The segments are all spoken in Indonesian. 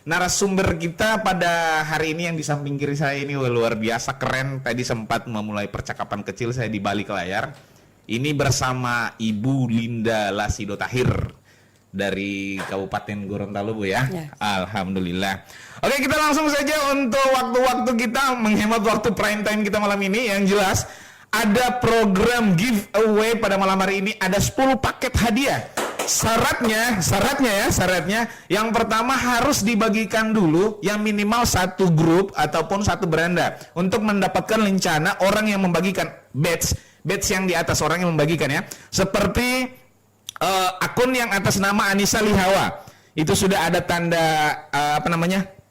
narasumber kita pada hari ini yang di samping kiri saya ini luar biasa keren. Tadi sempat memulai percakapan kecil saya di balik layar. Ini bersama Ibu Linda Lasido Tahir dari Kabupaten Gorontalo, Bu ya. Alhamdulillah. Oke, kita langsung saja untuk waktu-waktu kita menghemat waktu prime time kita malam ini. Yang jelas ada program giveaway pada malam hari ini, ada 10 paket hadiah. Syaratnya yang pertama harus dibagikan dulu yang minimal satu grup ataupun satu beranda untuk mendapatkan lencana orang yang membagikan badge yang di atas orang yang membagikan ya. Seperti akun yang atas nama Anissa Lihawa itu sudah ada tanda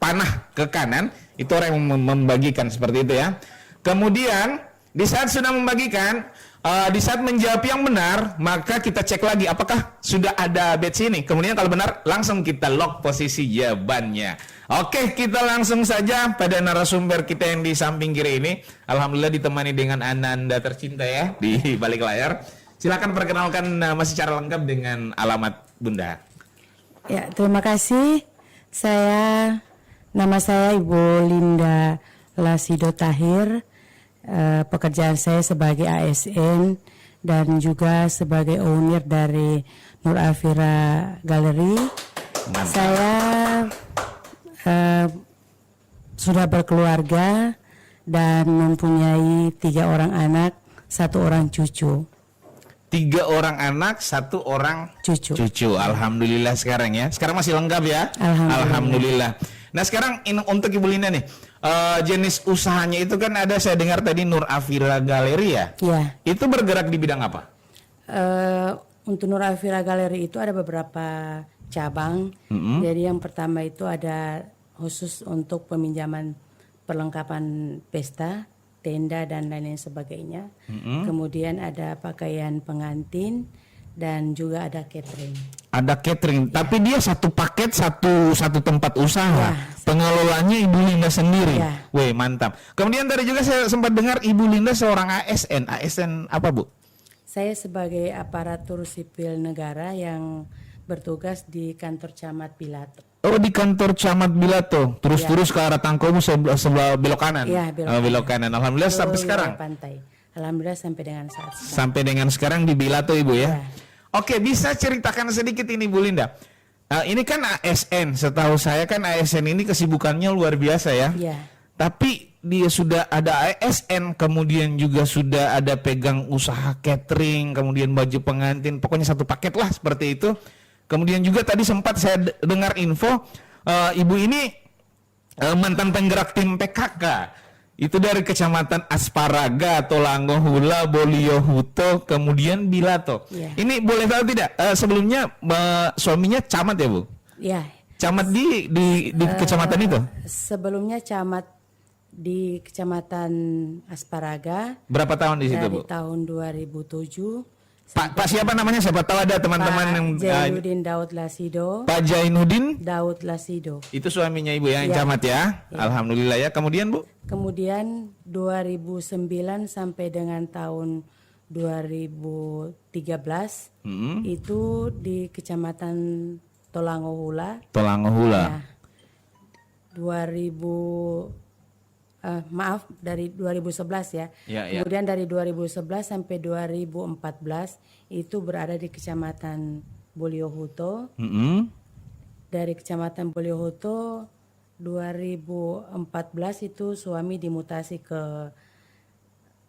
panah ke kanan, itu orang yang membagikan seperti itu ya. Kemudian di saat sudah membagikan, di saat menjawab yang benar, maka kita cek lagi apakah sudah ada badge ini. Kemudian kalau benar, langsung kita lock posisi jawabannya. Oke, kita langsung saja pada narasumber kita yang di samping kiri ini. Alhamdulillah ditemani dengan Ananda tercinta ya di balik layar. Silakan perkenalkan nama secara lengkap dengan alamat Bunda. Ya, terima kasih. Nama saya Ibu Linda Lasido Tahir. Pekerjaan saya sebagai ASN dan juga sebagai owner dari Nur Afira Gallery. Mantap. Saya sudah berkeluarga dan mempunyai 3 orang anak, 1 orang cucu. 3 orang anak, 1 orang cucu. Alhamdulillah sekarang ya. Sekarang masih lengkap ya. Alhamdulillah. Nah sekarang untuk Ibu Linda nih, jenis usahanya itu kan ada, saya dengar tadi Nur Afira Gallery ya. Iya. Itu bergerak di bidang apa? Untuk Nur Afira Gallery itu ada beberapa cabang. Jadi yang pertama itu ada khusus untuk peminjaman perlengkapan pesta, tenda dan lain-lain sebagainya. Kemudian ada pakaian pengantin dan juga ada catering. Ada catering, tapi dia satu paket satu tempat usaha. Pengelolanya Ibu Linda sendiri. Weh, mantap. Kemudian tadi juga saya sempat dengar Ibu Linda seorang ASN. ASN apa, Bu? Saya sebagai aparatur sipil negara yang bertugas di kantor Camat Bilato. Oh, di kantor Camat Bilato. Terus ke arah Tangkomu sebelah belok kanan. Iya, belok kanan. Alhamdulillah sampai sekarang. Pantai. Alhamdulillah sampai dengan saat sekarang. Sampai dengan sekarang di Bilato, Ibu ya. Oke, bisa ceritakan sedikit ini Bu Linda. Ini kan ASN, setahu saya kan ASN ini kesibukannya luar biasa ya. Iya. Tapi dia sudah ada ASN, kemudian juga sudah ada pegang usaha catering, kemudian baju pengantin, pokoknya satu paket lah seperti itu. Kemudian juga tadi sempat saya dengar info, Ibu ini mantan penggerak tim PKK. Itu dari Kecamatan Asparaga, Tolangohula, Boliohuto, kemudian Bilato. Ini boleh tahu tidak? Sebelumnya suaminya camat ya, Bu? Iya. Camat di kecamatan itu? Sebelumnya camat di Kecamatan Asparaga. Berapa tahun di situ, Bu? Dari tahun 2007. Pak siapa namanya? Siapa tahu ada teman-teman yang Jainuddin Daud Lasido. Pak Jainuddin Daud Lasido. Itu suaminya Ibu yang camat ya? Alhamdulillah ya. Kemudian, Bu? Kemudian 2009 sampai dengan tahun 2013 itu di Kecamatan Tolangohula. Ya. Dari 2011 ya. Kemudian dari 2011 sampai 2014 itu berada di Kecamatan Boliohuto. Dari Kecamatan Boliohuto 2014 itu suami dimutasi ke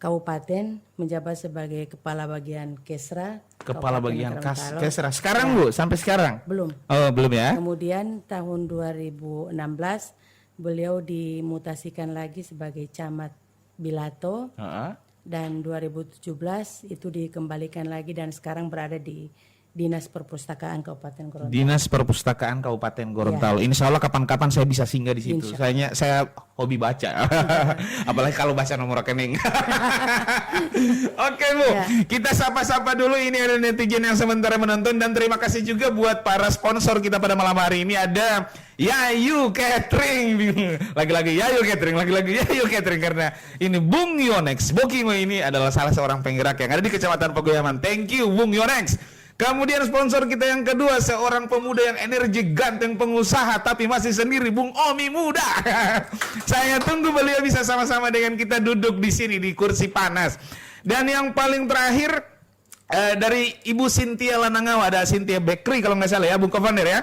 kabupaten menjabat sebagai kepala bagian Kesra. Kepala bagian Kesra. Sekarang Bu, sampai sekarang? Belum. Oh, belum ya. Kemudian tahun 2016 beliau dimutasikan lagi sebagai camat Bilato. Dan 2017 itu dikembalikan lagi dan sekarang berada di Dinas Perpustakaan Kabupaten Gorontalo. Dinas Perpustakaan Kabupaten Gorontalo. Insya Allah kapan-kapan saya bisa singgah di situ. Saya hobi baca. Apalagi kalau baca nomor rekening. Oke, Bu. Kita sapa-sapa dulu. Ini ada netizen yang sementara menonton, dan terima kasih juga buat para sponsor kita pada malam hari ini. Ada Yayu Catering. Lagi-lagi Yayu Catering karena ini Bung Yonex. Booking ini adalah salah seorang penggerak yang ada di Kecamatan Pagoyaman. Thank you Bung Yonex. Kemudian sponsor kita yang kedua, seorang pemuda yang energi, ganteng, pengusaha, tapi masih sendiri, Bung Omi Muda. Saya tunggu beliau bisa sama-sama dengan kita duduk di sini di kursi panas. Dan yang paling terakhir dari Ibu Cynthia Lanangawa, ada Cynthia Bakery kalau nggak salah ya, Bung Co-founder ya.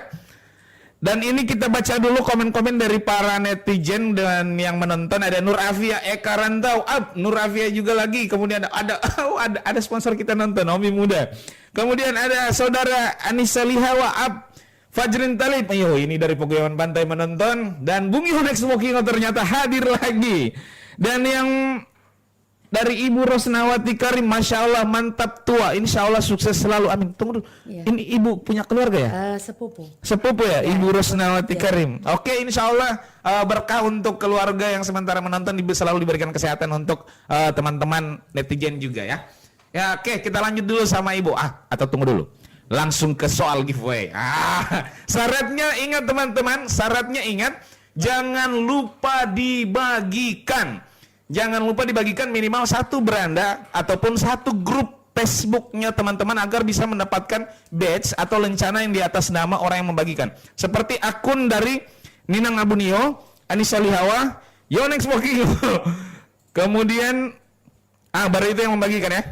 Dan ini kita baca dulu komen-komen dari para netizen dan yang menonton. Ada Nur Afia, Eka Rantau, Nur Afia juga lagi. Kemudian ada sponsor kita nonton, Omi Muda. Kemudian ada saudara Anissa Lihawa, Fajrin Talib. Ayo, ini dari Pegawaian Pantai menonton. Dan Bung Yonex Smoking ternyata hadir lagi. Dan yang dari Ibu Rosnawati Karim, Masya Allah mantap tua, Insya Allah sukses selalu, amin. Tunggu dulu, ya. Ini Ibu punya keluarga ya? Sepupu ya, Ibu Rosnawati Karim. Oke, Insya Allah berkah untuk keluarga yang sementara menonton, selalu diberikan kesehatan untuk teman-teman netizen juga ya. Ya oke, kita lanjut dulu sama Ibu. Atau tunggu dulu, langsung ke soal giveaway. Syaratnya ingat teman-teman, jangan lupa dibagikan. Jangan lupa dibagikan minimal 1 beranda ataupun 1 grup Facebooknya teman-teman agar bisa mendapatkan badge atau lencana yang di atas nama orang yang membagikan. Seperti akun dari Ninang Abunio, Anissa Lihawa, Yonex Smoking. Kemudian baru itu yang membagikan ya.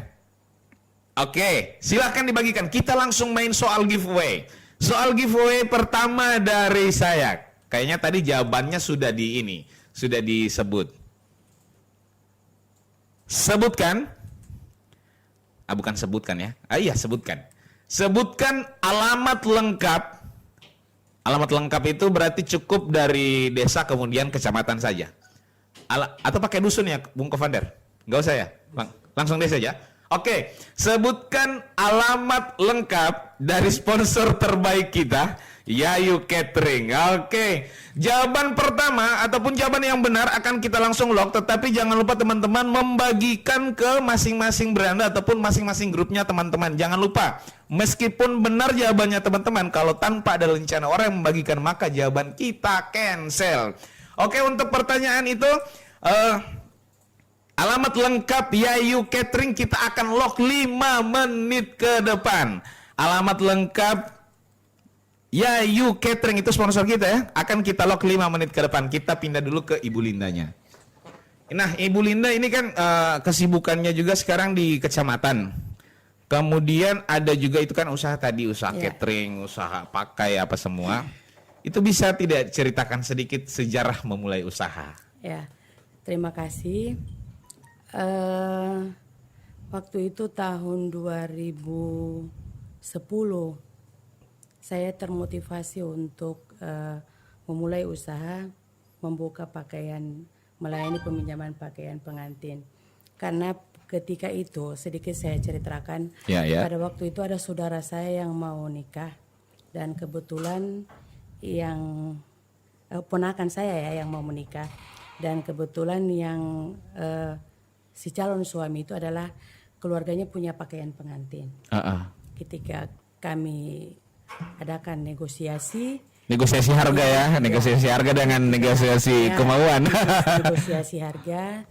Oke, silahkan dibagikan. Kita langsung main soal giveaway. Soal giveaway pertama dari saya. Kayaknya tadi jawabannya sudah disebut. Sebutkan. Bukan sebutkan ya. Iya, sebutkan. Sebutkan alamat lengkap. Alamat lengkap itu berarti cukup dari desa kemudian kecamatan saja. Atau pakai dusun ya, Bung Co-founder? Enggak usah ya. Langsung desa aja. Oke, sebutkan alamat lengkap dari sponsor terbaik kita, Yayu Catering. Oke, jawaban pertama ataupun jawaban yang benar akan kita langsung lock. Tetapi jangan lupa teman-teman membagikan ke masing-masing beranda ataupun masing-masing grupnya teman-teman. Jangan lupa, meskipun benar jawabannya teman-teman, kalau tanpa ada lencana orang yang membagikan, maka jawaban kita cancel. Oke, untuk pertanyaan itu, alamat lengkap Yayu Catering kita akan lock 5 menit ke depan. Alamat lengkap Yayu Catering itu sponsor kita ya, akan kita lock 5 menit ke depan. Kita pindah dulu ke Ibu Lindanya. Nah, Ibu Linda ini kan kesibukannya juga sekarang di kecamatan. Kemudian ada juga itu kan usaha tadi, usaha catering, usaha pakai apa semua. Itu bisa tidak ceritakan sedikit sejarah memulai usaha? Ya, terima kasih. Waktu itu tahun 2010 saya termotivasi untuk memulai usaha membuka pakaian, melayani peminjaman pakaian pengantin. Karena ketika itu sedikit saya ceritakan, pada waktu itu ada saudara saya yang mau nikah dan kebetulan yang ponakan saya ya yang mau menikah, dan kebetulan yang si calon suami itu adalah keluarganya punya pakaian pengantin. Ketika kami adakan negosiasi harga ya, negosiasi harga dengan negosiasi kemauan. Negosiasi harga,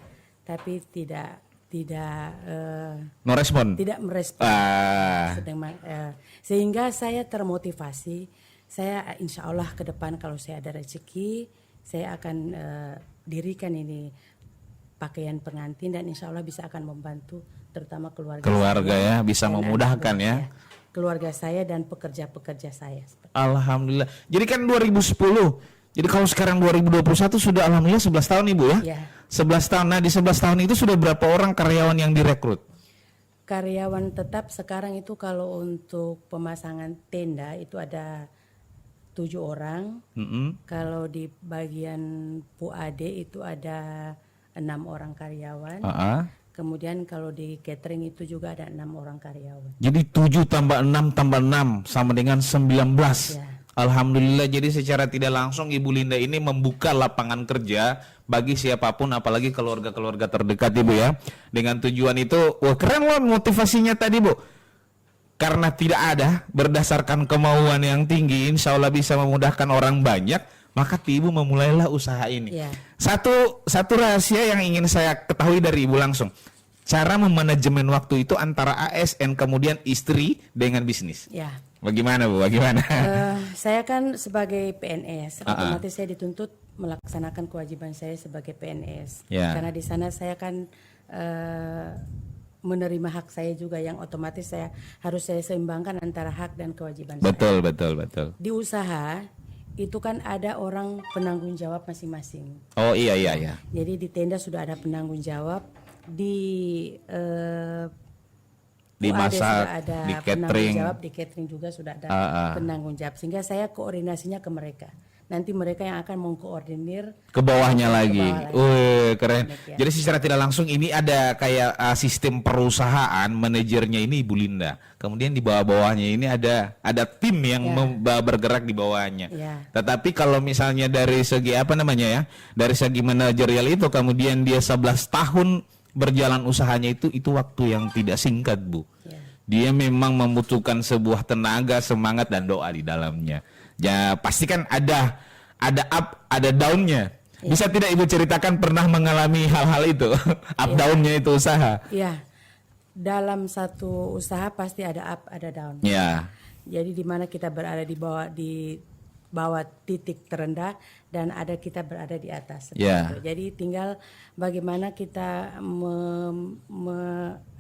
tapi tidak merespon. Sehingga saya termotivasi. Saya insya Allah ke depan kalau saya ada rezeki, saya akan dirikan ini pakaian pengantin dan insya Allah bisa akan membantu terutama keluarga ya, bisa memudahkan ya keluarga saya dan pekerja-pekerja saya. Alhamdulillah. Jadi kan 2010. Jadi kalau sekarang 2021 sudah alhamdulillah 11 tahun Ibu ya? 11 tahun. Nah, di 11 tahun itu sudah berapa orang karyawan yang direkrut? Karyawan tetap sekarang itu kalau untuk pemasangan tenda itu ada 7 orang. Kalau di bagian PUAD itu ada 6 orang karyawan. Kemudian kalau di catering itu juga ada 6 orang karyawan. Jadi 7 tambah 6 tambah 6 sama dengan 19. Alhamdulillah, jadi secara tidak langsung Ibu Linda ini membuka lapangan kerja bagi siapapun, apalagi keluarga-keluarga terdekat Ibu ya. Dengan tujuan itu, wah keren loh motivasinya tadi Bu. Karena tidak ada, berdasarkan kemauan yang tinggi, insya Allah bisa memudahkan orang banyak, maka Ibu memulailah usaha ini. Satu rahasia yang ingin saya ketahui dari Ibu langsung. cara memanajemen waktu itu antara ASN kemudian istri dengan bisnis. Ya. Bagaimana Bu? Bagaimana? Saya kan sebagai PNS, otomatis saya dituntut melaksanakan kewajiban saya sebagai PNS. Ya. Karena di sana saya kan menerima hak saya juga yang otomatis harus saya seimbangkan antara hak dan kewajiban saya. Betul. Di usaha itu kan ada orang penanggung jawab masing-masing. Oh iya. Jadi di tenda sudah ada penanggung jawab, di UAD masak, sudah ada di catering. penanggung jawab, di catering juga sudah ada penanggung jawab. Sehingga saya koordinasinya ke mereka. Nanti mereka yang akan mengkoordinir Ke bawahnya lagi. Wih, keren. Demikian. Jadi secara tidak langsung ini ada kayak sistem perusahaan, manajernya ini Ibu Linda. Kemudian di bawah-bawahnya ini ada tim yang bergerak di bawahnya. Ya. Tetapi kalau misalnya dari segi dari segi manajerial itu kemudian dia 11 tahun berjalan usahanya itu ada yang tidak singkat, Bu. Ya. Dia memang membutuhkan sebuah tenaga, semangat dan doa di dalamnya. Ya pasti kan ada up, ada down-nya. Bisa tidak Ibu ceritakan pernah mengalami hal-hal itu? Up down-nya itu usaha. Iya. Dalam satu usaha pasti ada up, ada down. Ya. Jadi di mana kita berada di bawah titik terendah dan kita berada di atas. Ya. Itu. Jadi tinggal bagaimana kita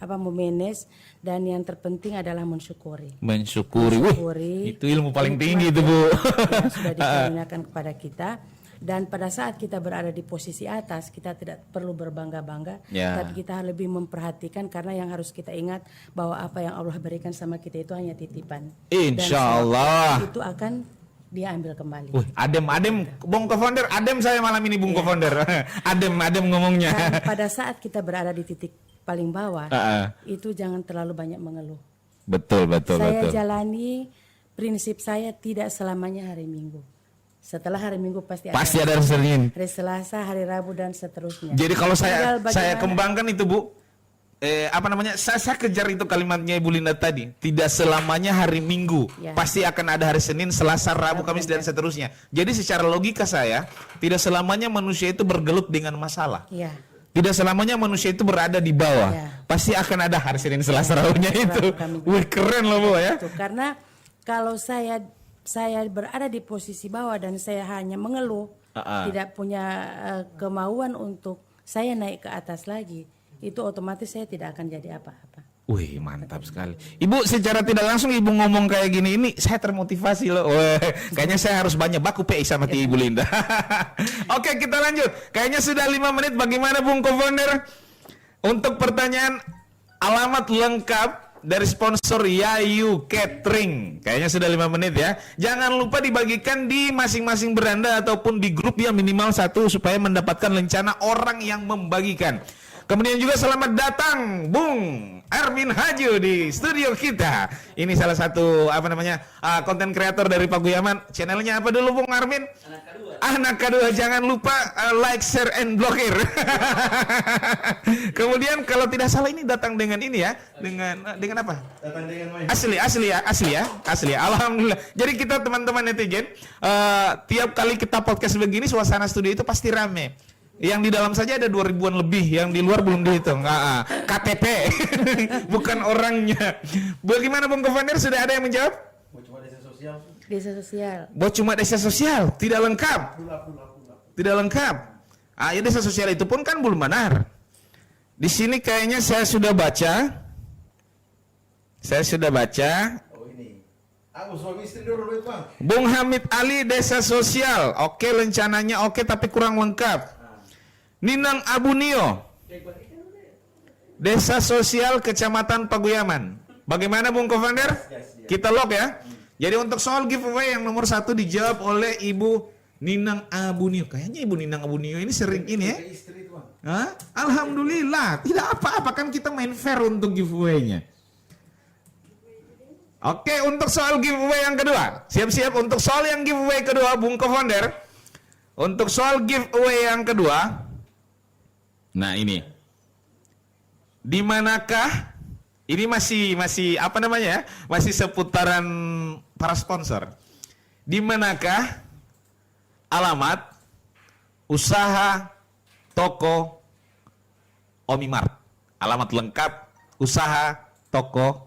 memanage dan yang terpenting adalah mensyukuri. Wih, itu ilmu paling tinggi itu, Bu. Yang sudah dikaruniakan kepada kita. Dan pada saat kita berada di posisi atas, kita tidak perlu berbangga-bangga, tapi kita lebih memperhatikan karena yang harus kita ingat bahwa apa yang Allah berikan sama kita itu hanya titipan. Insya Allah. Itu akan dia ambil kembali. Adem, Bung Co-founder, adem saya malam ini Bung Co-founder. adem ngomongnya. Dan pada saat kita berada di titik paling bawah, itu jangan terlalu banyak mengeluh. Betul. Saya jalani prinsip saya tidak selamanya hari Minggu. Setelah hari Minggu pasti ada hari Senin, hari Selasa, hari Rabu dan seterusnya. Jadi kalau saya kembangkan itu, Bu, saya kejar itu kalimatnya Ibu Linda tadi. Tidak selamanya hari Minggu, pasti akan ada hari Senin, Selasa, Rabu, Kamis dan seterusnya. Jadi secara logika saya, tidak selamanya manusia itu bergelut dengan masalah. Ya. Tidak selamanya manusia itu berada di bawah. Pasti akan ada hari Senin, Selasa, Rabunya itu. Wih, keren loh, Bu ya. Karena kalau saya berada di posisi bawah dan saya hanya mengeluh, tidak punya kemauan untuk saya naik ke atas lagi, itu otomatis saya tidak akan jadi apa-apa. Wih, mantap sekali. Ibu, secara tidak langsung Ibu ngomong kayak gini, ini saya termotivasi loh. Kayaknya saya harus banyak baku PI sama Ibu Linda. Oke, kita lanjut. Kayaknya sudah 5 menit. Bagaimana Bung Co-founder? Untuk pertanyaan alamat lengkap dari sponsor Yayu Catering. Kayaknya sudah 5 menit ya. Jangan lupa dibagikan di masing-masing beranda ataupun di grup ya, minimal 1 supaya mendapatkan lencana orang yang membagikan. Kemudian juga selamat datang Bung Armin Haju di studio kita. Ini salah satu konten kreator dari Paguyaman. Channelnya apa dulu Bung Armin? Anak kedua. Jangan lupa like, share, and blokir. Kemudian kalau tidak salah ini datang dengan ini ya, dengan apa? Datang dengan main. Asli ya. Alhamdulillah. Jadi kita teman-teman netizen, tiap kali kita podcast begini suasana studio itu pasti rame. Yang di dalam saja ada 2.000-an lebih, yang di luar belum dihitung. KTP, bukan orangnya. Bagaimana Bung Co-founder, sudah ada yang menjawab? Cuma desa sosial. Desa sosial. Cuma desa sosial, tidak lengkap. Tidak lengkap. Ya desa sosial itu pun kan belum benar. Di sini kayaknya saya sudah baca. Oh ini. Suami istri dulu, Bang. Bung Hamid Ali desa sosial. Oke, rencananya oke tapi kurang lengkap. Ninang Abunio, desa sosial Kecamatan Paguyaman. Bagaimana Bung Co-founder? Kita log ya. Jadi untuk soal giveaway yang nomor 1 dijawab oleh Ibu Ninang Abunio. Kayaknya Ibu Ninang Abunio ini sering ini ya. Alhamdulillah. Tidak apa-apa, kan kita main fair untuk giveaway-nya. Oke, untuk soal giveaway yang kedua. Siap-siap untuk soal yang giveaway kedua Bung Co-founder. Untuk soal giveaway yang kedua. Nah ini, di manakah? Ini masih masih seputaran para sponsor. Di manakah alamat usaha toko Omimart? alamat lengkap, usaha, toko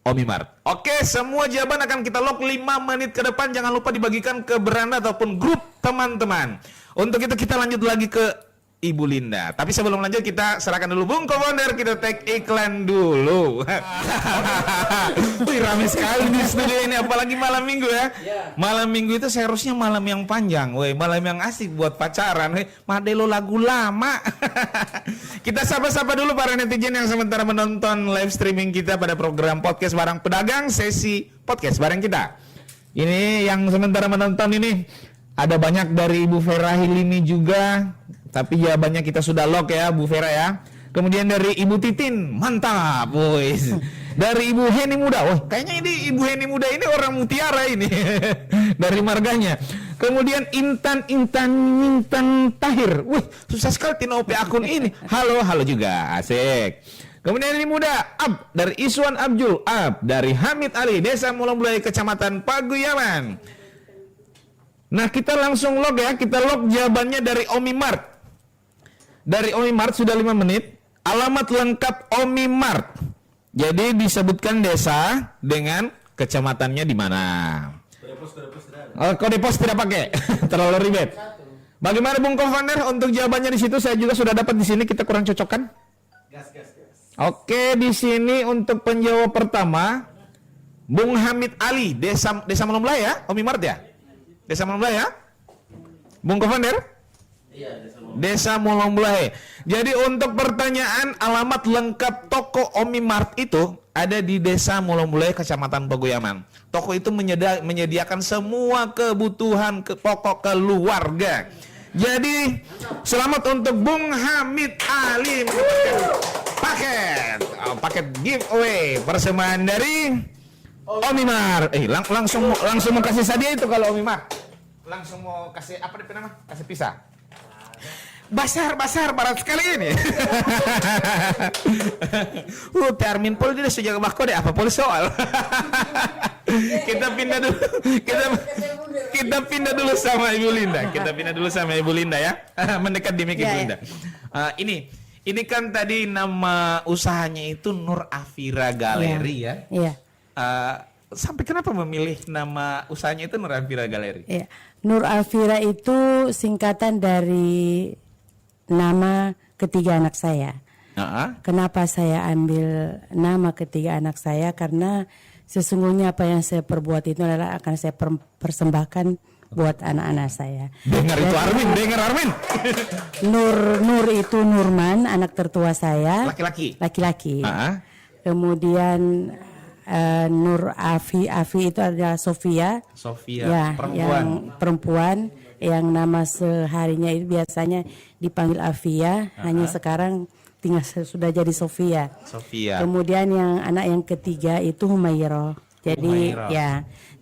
Omi Mart. Oke, semua jawaban akan kita lock 5 menit ke depan. Jangan lupa dibagikan ke beranda ataupun grup teman-teman. Untuk itu kita lanjut lagi ke Ibu Linda. Tapi sebelum lanjut kita serahkan dulu Bung Co-founder, kita take iklan dulu. Wih, rame sekali di studio ini, apalagi malam minggu ya. Malam minggu itu seharusnya malam yang panjang, weh, malam yang asik buat pacaran. Madelo lagu lama. Kita sapa-sapa dulu para netizen yang sementara menonton live streaming kita pada program podcast bareng pedagang, sesi podcast bareng kita. Ini yang sementara menonton ini ada banyak dari Ibu Vera Hilimi juga. Tapi jawabannya kita sudah lock ya Bu Vera ya. Kemudian dari Ibu Titin, mantap boys. Dari Ibu Heni Muda, wah kayaknya ini Ibu Heni Muda ini orang mutiara ini. Dari marganya. Kemudian Intan Tahir. Wih, susah sekali tinope akun ini. Halo juga, asik. Kemudian ini Muda, dari Iswan Abjul, dari Hamid Ali, Desa Mulambulai, Kecamatan Paguyaman. Nah, kita langsung log ya, kita log jawabannya dari Omi Mart. Dari Omi Mart sudah 5 menit. Alamat lengkap Omi Mart. Jadi disebutkan desa dengan kecamatannya di mana. Kode pos tidak pakai. Terlalu ribet. Bagaimana Bung Co-founder untuk jawabannya di situ? Saya juga sudah dapat di sini, kita kurang cocokkan. Gas. Oke, di sini untuk penjawab pertama Bung Hamid Ali, Desa Mulambulai ya, Omi Mart ya. Desa Mulambulai ya. Bung Co-founder? Iya, Desa Mulambulai. Jadi untuk pertanyaan alamat lengkap toko Omi Mart itu ada di Desa Mulambulai, Kecamatan Paguyaman. Toko itu menyediakan semua kebutuhan pokok keluarga. Jadi selamat untuk Bung Hamid Ali mendapatkan paket giveaway persembahan dari Omi Mart. Langsung mau kasih hadiah itu kalau Omi Mart. Langsung mau kasih apa namanya? Kasih pisah. Basar barat sekali ini. Termin pol dia sejak bako deh apa pol soal. Kita pindah dulu sama Ibu Linda. Ya. Mendekat di mic Ibu Linda. Ini kan tadi nama usahanya itu Nur Afira Galeri ya. Iya. Sampai kenapa memilih nama usahanya itu Nur Afira Galeri? Iya. Nur Afira itu singkatan dari nama ketiga anak saya. Kenapa saya ambil nama ketiga anak saya? Karena sesungguhnya apa yang saya perbuat itu adalah akan saya persembahkan buat anak-anak saya. Dengar Armin. Nur itu Nurman, anak tertua saya. Laki-laki. Kemudian Nur Afi itu adalah Sofia ya, perempuan. Yang perempuan yang nama seharinya itu biasanya dipanggil Afia, hanya sekarang tinggal sudah jadi Sofia. Kemudian yang anak yang ketiga itu Humairo. Jadi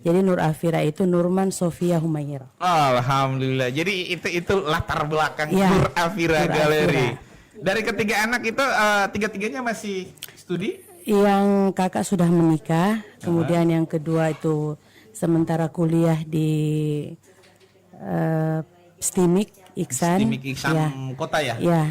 jadi Nur Afira itu Nurman Sofia Humairo. Alhamdulillah. Jadi itu latar belakang Nur Afira Galeri. Dari ketiga anak itu tiga-tiganya masih studi? Yang kakak sudah menikah, kemudian yang kedua itu sementara kuliah di Stimik Iksan ya. Kota ya? Ya.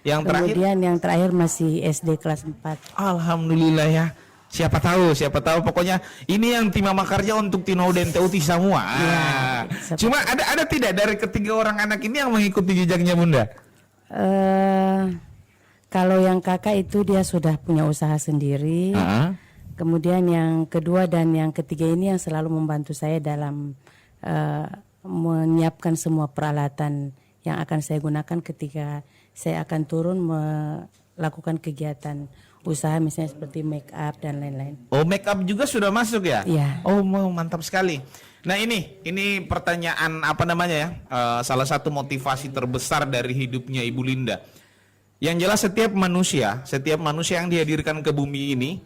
Yang terakhir? Kemudian yang terakhir masih SD kelas 4. Alhamdulillah ya. Siapa tahu pokoknya ini yang Tima Makarja untuk Tino dan Teuti semua. Cuma ada tidak dari ketiga orang anak ini yang mengikuti jejaknya Bunda? Kalau yang kakak itu dia sudah punya usaha sendiri. Kemudian yang kedua dan yang ketiga ini yang selalu membantu saya dalam menyiapkan semua peralatan yang akan saya gunakan ketika saya akan turun melakukan kegiatan usaha misalnya seperti make up dan lain-lain. Oh, make up juga sudah masuk ya? Iya. Oh, mantap sekali. Nah ini pertanyaan apa namanya ya? Salah satu motivasi terbesar dari hidupnya Ibu Linda. Yang jelas setiap manusia yang dihadirkan ke bumi ini,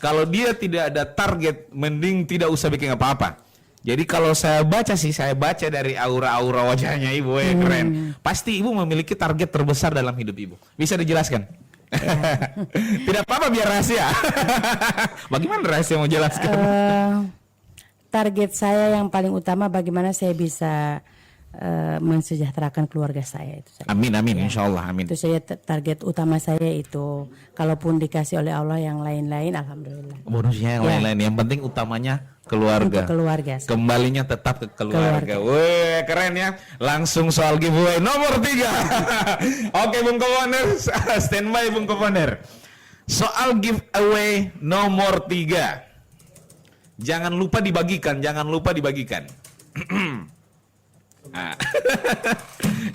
kalau dia tidak ada target, mending tidak usah bikin apa-apa. Jadi kalau saya baca dari aura-aura wajahnya Ibu, keren. Pasti Ibu memiliki target terbesar dalam hidup Ibu. Bisa dijelaskan? Tidak apa-apa biar rahasia. Bagaimana rahasia mau jelaskan? Target saya yang paling utama bagaimana saya bisa mensejahterakan keluarga saya itu saja. Amin, amin, insya Allah, amin. Itu saya target utama saya itu. Kalaupun dikasih oleh Allah yang lain-lain, alhamdulillah. Bonusnya yang lain-lain, yang penting utamanya keluarga. Untuk keluarga. Kembalinya tetap ke keluarga. Wih, keren ya. Langsung soal giveaway nomor 3. Oke, Bung Koponer, standby Bung Koponer. Soal giveaway nomor 3. Jangan lupa dibagikan.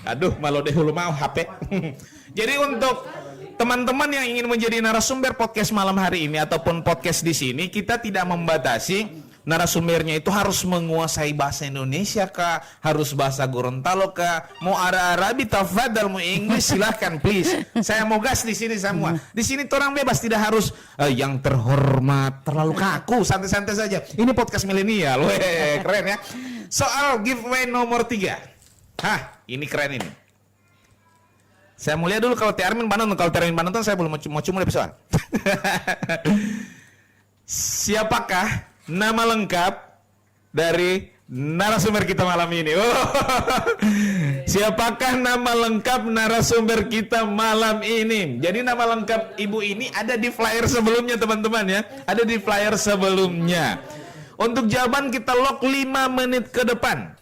Aduh, malu deh hulu mau HP. Jadi untuk teman-teman yang ingin menjadi narasumber podcast malam hari ini ataupun podcast di sini, kita tidak membatasi narasumbernya itu harus menguasai bahasa Indonesia kah, harus bahasa Gorontalo kah, mau Arabi, tafadhal, mau Inggris silahkan please. Saya mau gas di sini semua. Di sini orang bebas, tidak harus yang terhormat, terlalu kaku, santai-santai saja. Ini podcast milenial, weh, keren ya. Soal giveaway nomor 3. Hah, ini keren ini. Saya mau lihat dulu kalau Termin Banonton. Kalau Termin Banonton saya belum mau cuma soal. Siapakah nama lengkap dari narasumber kita malam ini? Siapakah nama lengkap narasumber kita malam ini? Jadi nama lengkap ibu ini ada di flyer sebelumnya teman-teman ya. Ada di flyer sebelumnya. Untuk jawaban kita lock 5 menit ke depan.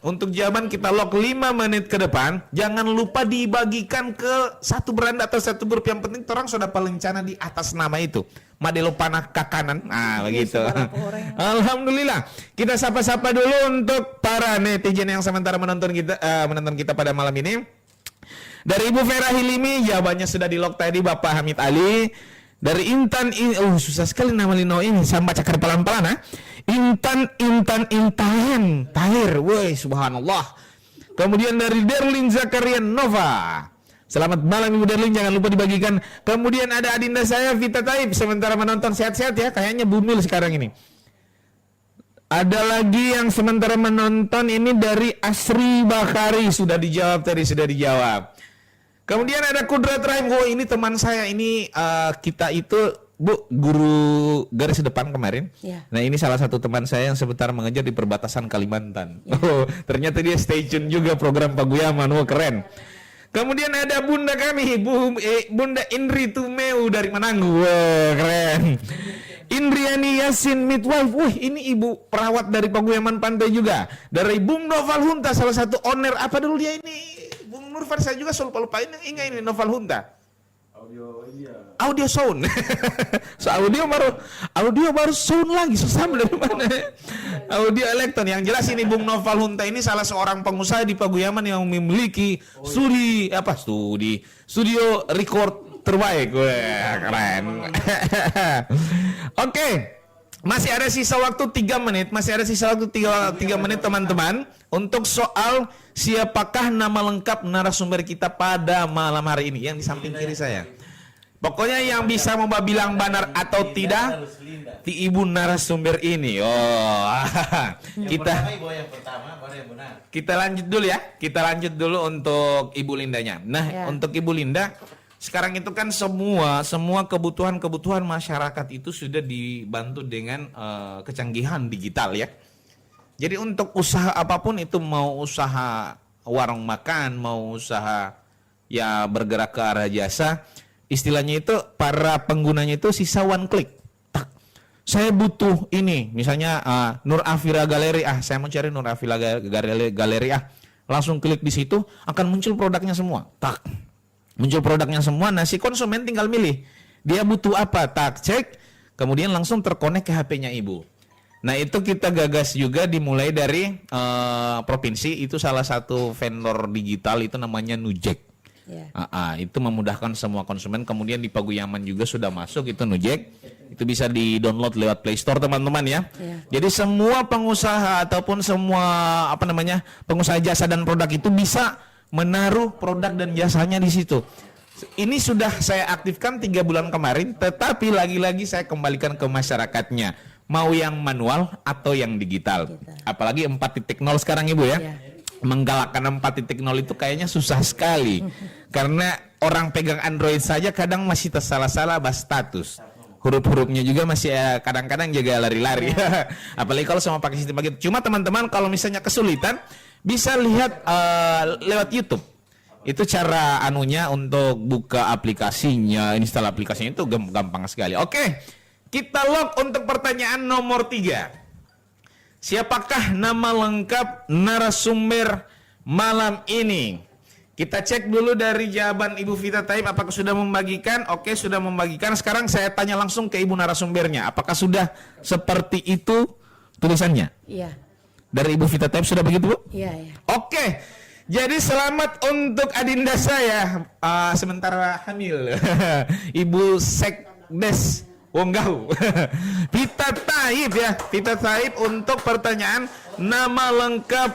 Jangan lupa dibagikan ke satu beranda atau satu grup. Yang penting orang sudah palencana di atas nama itu. Madelo panah kakanan. Begitu. Alhamdulillah. Kita sapa-sapa dulu untuk para netizen yang sementara menonton kita pada malam ini. Dari Ibu Vera Hilimi, jawabannya sudah di lock tadi, Bapak Hamid Ali. Dari Intan, susah sekali nama Lino ini, saya baca pelan-pelan. Intan Tahir, woi subhanallah. Kemudian dari Derlin Zakaria Nova, selamat malam Ibu Derlin, jangan lupa dibagikan. Kemudian ada adinda saya Vita Taib, sementara menonton, sehat-sehat ya, kayaknya bumil sekarang ini. Ada lagi yang sementara menonton ini dari Asri Bakari, sudah dijawab tadi, sudah dijawab. Kemudian ada Kudrat Rahim, ini teman saya, ini kita itu Bu, guru garis depan kemarin. Ya. Nah ini salah satu teman saya yang sebentar mengejar di perbatasan Kalimantan. Ya. Ternyata dia stay tune juga program Paguyaman, keren. Kemudian ada bunda kami, Bunda Indri Tumeu dari Mananggu, keren. Indriani Yasin Midwife, ini ibu perawat dari Paguyaman Pantai juga. Dari Bung Noval Hunta, salah satu owner, apa dulu dia ini? Bung Nurfan, saya juga lupa ingat ini Noval Hunta. Audio sound. So audio baru sound lagi, susah dari mana? Audio elektron. Yang jelas ini Bung Noval Hunta ini salah seorang pengusaha di Paguyaman yang memiliki studio record terbaik. Keren. Oke. Masih ada sisa waktu 3 menit. Teman-teman, untuk soal siapakah nama lengkap narasumber kita pada malam hari ini yang di samping kiri saya. Pokoknya yang bisa mau bilang benar atau tidak di ibu narasumber ini. Kita lanjut dulu ya. Kita lanjut dulu untuk Ibu Lindanya. Nah, untuk Ibu Linda, sekarang itu kan semua kebutuhan masyarakat itu sudah dibantu dengan kecanggihan digital ya. Jadi untuk usaha apapun itu, mau usaha warung makan, mau usaha ya bergerak ke arah jasa, istilahnya itu para penggunanya itu sisa one click. Saya butuh ini, misalnya Nur Afira Galeri, saya mau cari Nur Afira Galeri, langsung klik di situ akan muncul produknya semua. Muncul produknya semua. Nah, si konsumen tinggal milih dia butuh apa, cek, kemudian langsung terkonek ke HP-nya ibu. Nah, itu kita gagas juga dimulai dari provinsi, itu salah satu vendor digital itu namanya Nujek. Itu memudahkan semua konsumen. Kemudian di Paguyaman juga sudah masuk itu Nujek. Itu bisa di-download lewat Play Store teman-teman ya. Jadi semua pengusaha ataupun semua pengusaha jasa dan produk itu bisa menaruh produk dan jasanya di situ. Ini sudah saya aktifkan 3 bulan kemarin, tetapi lagi-lagi saya kembalikan ke masyarakatnya. Mau yang manual atau yang digital. Apalagi 4.0 sekarang Ibu ya. Menggalakkan 4.0 itu kayaknya susah sekali. Karena orang pegang Android saja kadang masih tersalah-salah bahas status. Huruf-hurufnya juga masih kadang-kadang juga lari-lari. Apalagi kalau sama pakai sistem begitu. Cuma teman-teman kalau misalnya kesulitan, bisa lihat lewat YouTube. Itu cara anunya untuk buka aplikasinya, install aplikasinya itu gampang sekali. Oke, kita log untuk pertanyaan nomor 3. Siapakah nama lengkap narasumber malam ini? Kita cek dulu dari jawaban Ibu Vita Taib, apakah sudah membagikan? Oke, sudah membagikan. Sekarang saya tanya langsung ke Ibu narasumbernya, apakah sudah seperti itu tulisannya? Iya. Dari Ibu Vita Taib sudah begitu, Bu? Iya, iya. Oke, jadi selamat untuk adinda saya sementara hamil, Ibu Sekdes Wonggau, Vita Taib ya, Vita Taib untuk pertanyaan nama lengkap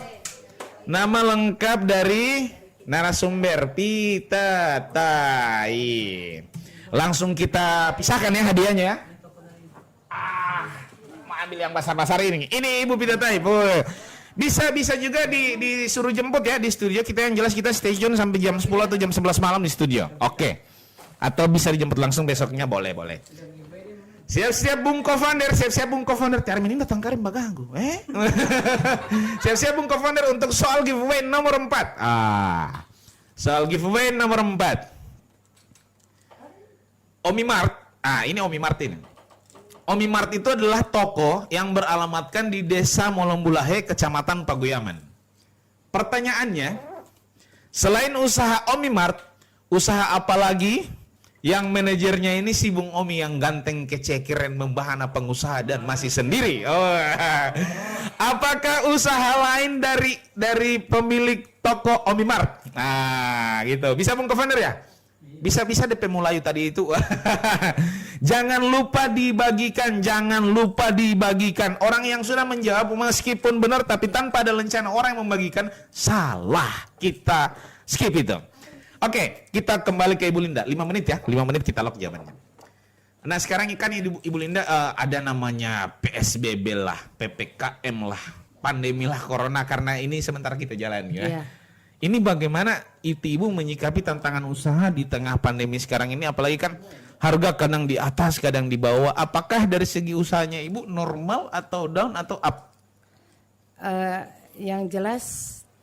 dari narasumber Vita Taib. Langsung kita pisahkan ya hadiahnya ya. Mau ambil yang basar-basar ini. Ini Ibu Vita Taib. Bisa juga disuruh jemput ya di studio kita, yang jelas kita stay tune sampai jam 10 atau jam 11 malam di studio. Oke. Atau bisa dijemput langsung besoknya, boleh. Siap-siap Bung Co-founder, siap-siap Bung Co-founder. Tiar ini datang karim baganggu. Siap-siap Bung Co-founder untuk soal giveaway nomor 4. Soal giveaway nomor 4. Omimart. Ini Omimart ini. Omimart itu adalah toko yang beralamatkan di Desa Molombulahe, Kecamatan Paguyaman. Pertanyaannya, selain usaha Omimart, usaha apa lagi yang manajernya ini si Bung Omi yang ganteng, kece, keren, membahana pengusaha dan masih sendiri? Apakah usaha lain dari pemilik toko Omimart? Nah, gitu. Bisa Bung Co-founder ya? Bisa DP Melayu tadi itu. Jangan lupa dibagikan. Orang yang sudah menjawab meskipun benar tapi tanpa ada lencana orang yang membagikan salah. Kita skip itu. Oke, kita kembali ke Ibu Linda. 5 menit ya. 5 menit kita lock jawabannya. Nah, sekarang kan Ibu Linda ada namanya PSBB lah, PPKM lah, pandemi lah, corona, karena ini sementara kita jalan ya. Yeah. Ini bagaimana Ibu menyikapi tantangan usaha di tengah pandemi sekarang ini, apalagi kan harga kadang di atas, kadang di bawah. Apakah dari segi usahanya Ibu normal atau down atau up? Yang jelas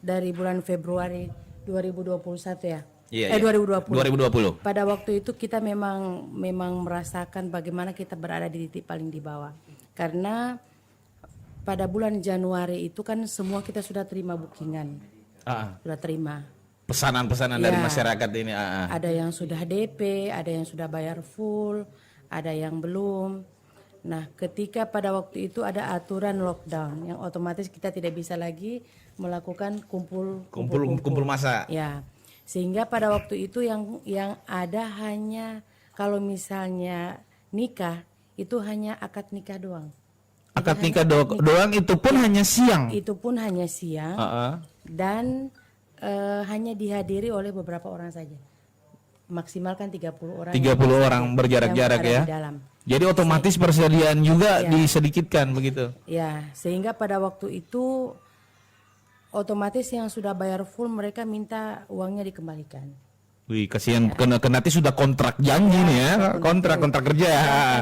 dari bulan Februari 2021 ya. Iya. 2020. Pada waktu itu kita memang merasakan bagaimana kita berada di titik paling di bawah. Karena pada bulan Januari itu kan semua kita sudah terima bookingan. Sudah terima pesanan-pesanan dari masyarakat ini. Ada yang sudah DP, ada yang sudah bayar full, ada yang belum. Nah, ketika pada waktu itu ada aturan lockdown yang otomatis kita tidak bisa lagi melakukan kumpul massa. Ya, sehingga pada waktu itu yang ada hanya kalau misalnya nikah itu hanya akad nikah doang. Akad nikah doang itu pun hanya siang. Itu pun hanya siang. Dan hanya dihadiri oleh beberapa orang saja. Maksimal kan 30 orang. 30 orang berjarak-jarak ya. Jadi otomatis persediaan juga disedikitkan begitu. Ya, sehingga pada waktu itu otomatis yang sudah bayar full mereka minta uangnya dikembalikan. Wih, kasihan nanti sudah kontrak janji nih ya, kontrak kerja.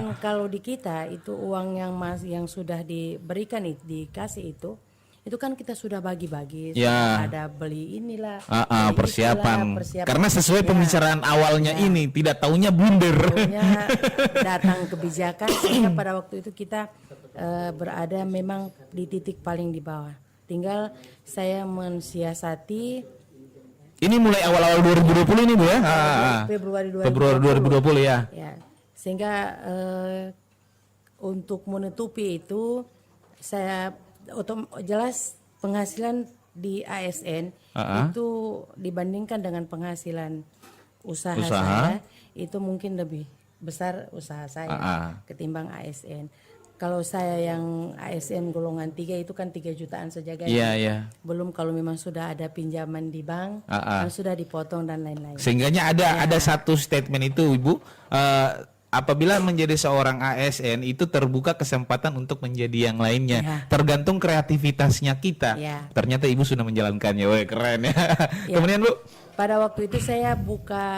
Dan kalau di kita itu uang yang sudah diberikan dikasih itu kan kita sudah bagi-bagi, ada beli inilah, persiapan. Karena sesuai pembicaraan awalnya ini, tidak taunya blunder. Datang kebijakan sehingga pada waktu itu kita berada memang di titik paling di bawah. Tinggal saya mensiasati. Ini mulai awal-awal 2020 ini Bu ya? Februari 2020 ya. Sehingga untuk menutupi itu saya jelas penghasilan di ASN itu dibandingkan dengan penghasilan usaha saya itu mungkin lebih besar usaha saya ketimbang ASN. Kalau saya yang ASN golongan 3 itu kan 3 jutaan saja guys. Belum kalau memang sudah ada pinjaman di bank dan sudah dipotong dan lain-lain. Sehingganya ada satu statement itu Ibu, apabila menjadi seorang ASN itu terbuka kesempatan untuk menjadi yang lainnya. Tergantung kreativitasnya kita. Ternyata Ibu sudah menjalankannya. Wah, keren ya. Kemudian Bu, pada waktu itu saya buka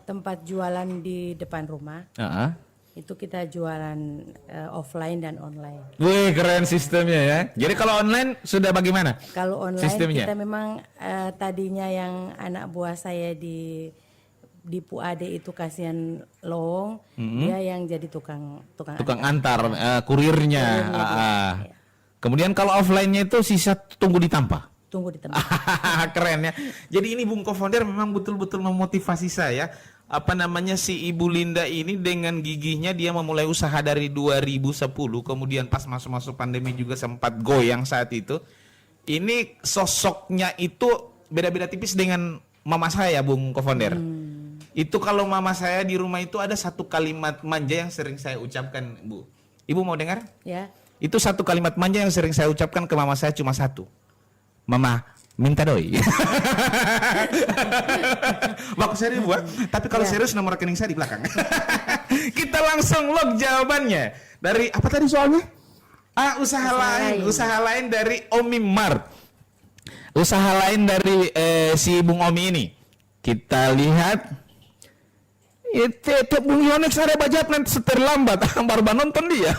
tempat jualan di depan rumah. itu kita jualan offline dan online. Wih, keren sistemnya ya. Jadi kalau online sudah bagaimana? Kalau online sistemnya? kita memang tadinya yang anak buah saya di Puade itu kasihan lowong, dia yang jadi tukang antar kurirnya. Ya. Kemudian kalau offline-nya itu sisa tunggu ditampa. Tunggu di tempat. Keren ya. Jadi ini Bung Co-founder memang betul-betul memotivasi saya. Si Ibu Linda ini dengan gigihnya dia memulai usaha dari 2010, kemudian pas masuk pandemi juga sempat goyang saat itu. Ini sosoknya itu beda-beda tipis dengan mama saya, Bung Co-founder. Itu kalau mama saya di rumah itu ada satu kalimat manja yang sering saya ucapkan, Bu. Ibu mau dengar? Ya. Itu satu kalimat manja yang sering saya ucapkan ke mama saya cuma satu. Mama, minta doi. Bagus serius Bu. Tapi kalau serius nomor rekening saya di belakang. Kita langsung log jawabannya. Dari apa tadi soalnya? Usaha lain dari Omi Mart. Usaha lain dari si Bung Omi ini. Kita lihat. Itu Bung Yonex ada bajat nanti terlambat. Baru nonton dia.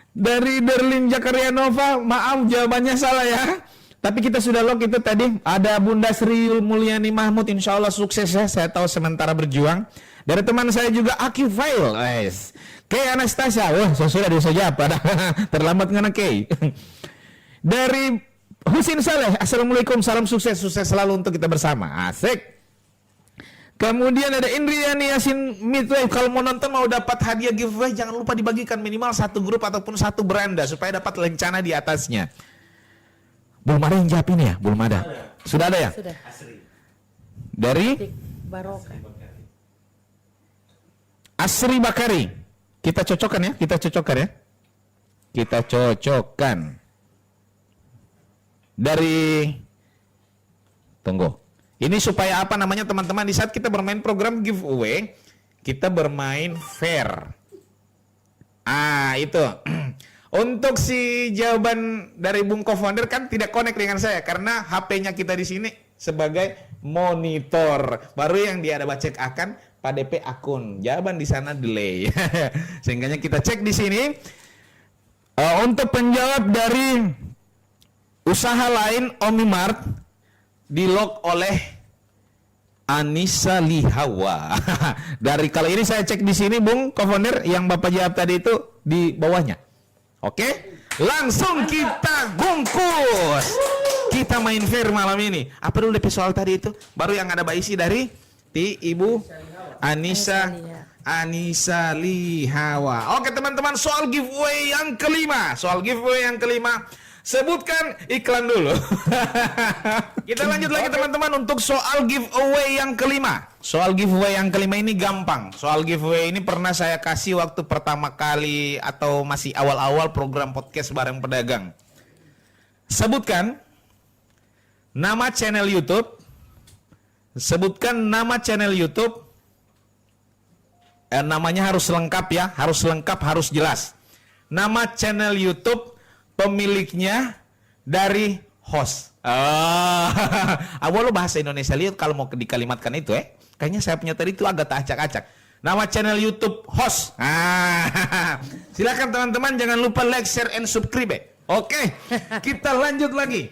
Dari Derlin Jakaria Nova, maaf jawabannya salah ya. Tapi kita sudah log itu tadi. Ada Bunda Sri Mulyani Mahmud, insya Allah sukses ya. Saya tahu sementara berjuang. Dari teman saya juga Aki Fail. Kay Anastasia, sudah diusaha apa? Terlambat ngana Kay. Dari Husin Saleh, assalamualaikum, salam sukses selalu untuk kita bersama. Asik. Kemudian ada Indriani Yasin Midway, kalau mau nonton mau dapat hadiah giveaway jangan lupa dibagikan minimal satu grup ataupun satu beranda supaya dapat lencana di atasnya. Belum ada yang jawab ini ya? Belum ada. Sudah ada ya? Sudah. Dari Barokah. Asri Bakari. Kita cocokkan ya? Kita cocokkan. Dari tunggu. Ini supaya apa namanya teman-teman, di saat kita bermain program giveaway, kita bermain fair. Itu. Untuk si jawaban dari Bung Co-founder kan tidak connect dengan saya karena HP-nya kita di sini sebagai monitor. Baru yang dia ada cek akan Pak DP akun. Jawaban di sana delay. Sehingga kita cek di sini. Untuk penjawab dari usaha lain Omi Mart di-log oleh Anissa Lihawa. Dari kalau ini saya cek di sini Bung Co-founder yang Bapak jawab tadi itu di bawahnya. Oke? Langsung kita bungkus. Kita main fair malam ini. Apa dulu DP soal tadi itu? Baru yang ada isi dari Ibu Anissa Lihawa. Oke teman-teman, soal giveaway yang kelima. Sebutkan iklan dulu. Kita lanjut lagi teman-teman untuk soal giveaway yang kelima. Soal giveaway yang kelima ini gampang. Soal giveaway ini pernah saya kasih waktu pertama kali atau masih awal-awal program podcast bareng pedagang. Sebutkan nama channel YouTube. Namanya harus lengkap ya, harus jelas. Nama channel YouTube, pemiliknya, dari host. Awal bahasa Indonesia lihat kalau mau dikalimatkan itu kayaknya saya punya tadi itu agak tak acak-acak. Nama channel YouTube host. Silakan teman-teman, jangan lupa like, share, and subscribe. Oke, kita lanjut lagi.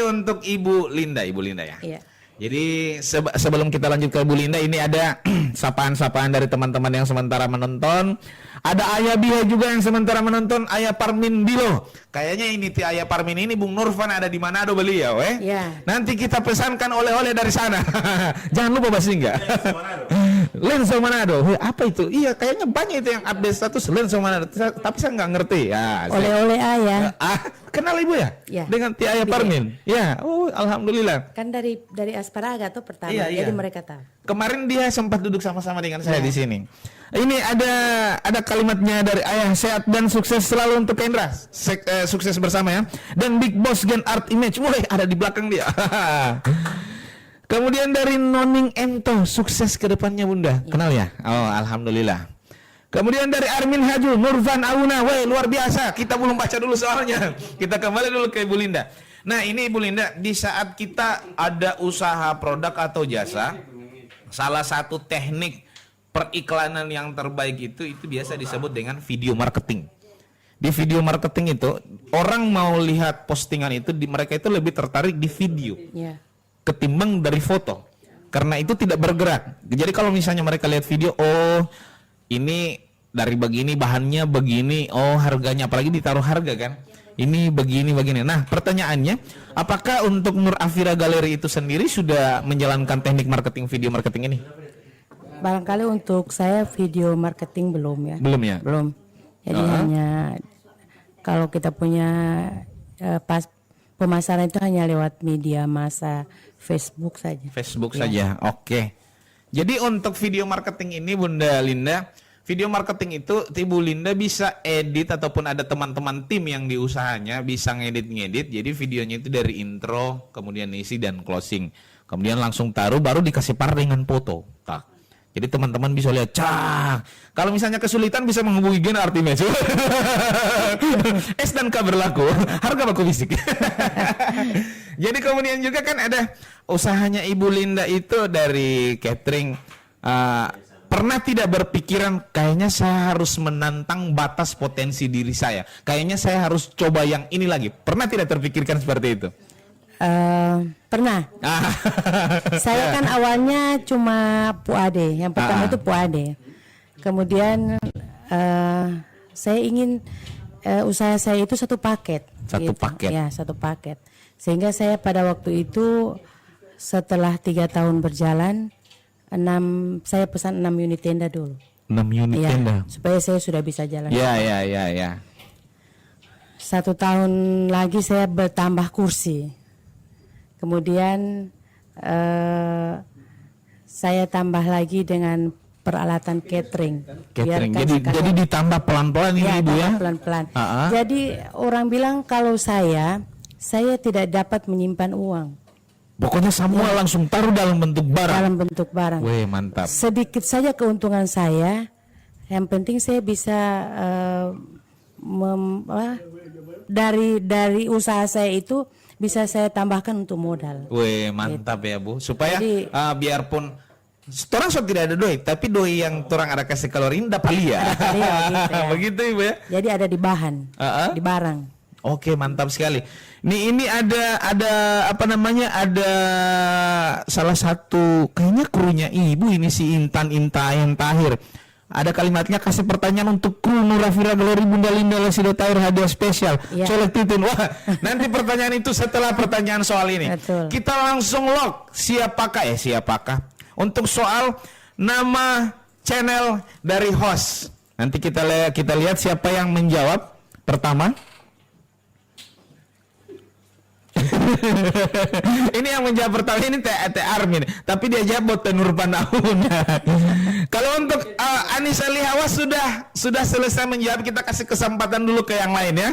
Untuk Ibu Linda ya. Iya. Jadi sebelum kita lanjut ke Ibu Linda, ini ada sapaan-sapaan dari teman-teman yang sementara menonton. Ada Ayah Biha juga yang sementara menonton, Ayah Parmin Bilo. Kayaknya ini Ayah Parmin ini Bung Nurfan ada di Manado beliau, Ya. Nanti kita pesankan oleh-oleh dari sana. Jangan lupa bahasa enggak. Lensa Manado. Apa itu? Iya, kayaknya banyak itu yang update status Lensa Manado. Tapi saya nggak ngerti. Ya. Oleh-oleh Ayah. Kenal Ibu ya? Ya. Dengan Ayah Parmin. Ya. Oh, alhamdulillah. Kan dari Asparaga tuh pertama, Iya. jadi mereka tahu. Kemarin dia sempat duduk sama-sama dengan saya di sini. Ini ada kalimatnya dari Ayah, sehat dan sukses selalu untuk Kendra. Sukses bersama ya. Dan Big Boss Gen Art Image. Woi, ada di belakang dia. Kemudian dari Noning Ento, sukses ke depannya Bunda. Kenal ya? Oh, alhamdulillah. Kemudian dari Armin Haju, Nurvan Auna. Woi, luar biasa. Kita belum baca dulu soalnya. Kita kembali dulu ke Ibu Linda. Nah, ini Ibu Linda, di saat kita ada usaha produk atau jasa, salah satu teknik periklanan yang terbaik itu biasa disebut dengan video marketing. Di video marketing itu orang mau lihat postingan itu, mereka itu lebih tertarik di video ketimbang dari foto, karena itu tidak bergerak. Jadi kalau misalnya mereka lihat video, oh ini dari begini, bahannya begini, oh harganya, apalagi ditaruh harga kan, ini begini. Nah pertanyaannya, apakah untuk Nur Afira Galeri itu sendiri sudah menjalankan teknik marketing video marketing ini? Barangkali untuk saya video marketing belum ya. Belum ya? Belum. Jadi hanya kalau kita punya pas pemasaran itu hanya lewat media massa Facebook saja. Facebook saja. Oke. Jadi untuk video marketing ini Bunda Linda, video marketing itu Ibu Linda bisa edit ataupun ada teman-teman tim yang di usahanya bisa ngedit. Jadi videonya itu dari intro, kemudian isi dan closing. Kemudian langsung taruh, baru dikasih par dengan foto. Tak. Jadi teman-teman bisa lihat, kalau misalnya kesulitan bisa menghubungi Gen Artimejo. S dan K berlaku, harga baku fisik. Jadi kemudian juga kan ada usahanya Ibu Linda itu dari catering. Pernah tidak berpikiran, kayaknya saya harus menantang batas potensi diri saya. Kayaknya saya harus coba yang ini lagi. Pernah tidak terpikirkan seperti itu? Pernah. Saya kan awalnya cuma puade. Yang pertama itu puade. Kemudian saya ingin usaha saya itu satu paket. Paket. Ya, satu paket. Sehingga saya pada waktu itu setelah 3 tahun berjalan, saya pesan 6 unit tenda dulu. 6 unit tenda. Supaya saya sudah bisa jalan. Ya. 1 tahun lagi saya bertambah kursi. Kemudian saya tambah lagi dengan peralatan catering. Jadi ditambah pelan-pelan ini Ibu ya? Pelan-pelan. Jadi orang bilang kalau saya tidak dapat menyimpan uang. Pokoknya semua langsung taruh dalam bentuk barang. Wih, mantap. Sedikit saja keuntungan saya. Yang penting saya bisa dari usaha saya itu bisa saya tambahkan untuk modal. Wih, mantap ya Bu. Supaya biarpun orang so tidak ada doi, tapi doi yang orang ada kasih kalori dapat lihat. Gitu ya. Begitu Ibu ya. Jadi ada di bahan, di barang. Oke, mantap sekali. Ini ada apa namanya? Ada salah satu kayaknya krunya Ibu ini si Intan yang Tahir. Ada kalimatnya, kasih pertanyaan untuk kru Nur Afira Galeri Bunda Linda Lasido Tahir hadiah spesial. Colek titin. Wah, nanti pertanyaan itu setelah pertanyaan soal ini. Betul. Kita langsung log siapakah untuk soal nama channel dari host. Nanti kita lihat siapa yang menjawab pertama. Ini yang menjawab pertama ini Teh Armin, tapi dia jawab Nur Panaun. Kalau untuk Anissa Lihawa sudah selesai menjawab, kita kasih kesempatan dulu ke yang lain ya.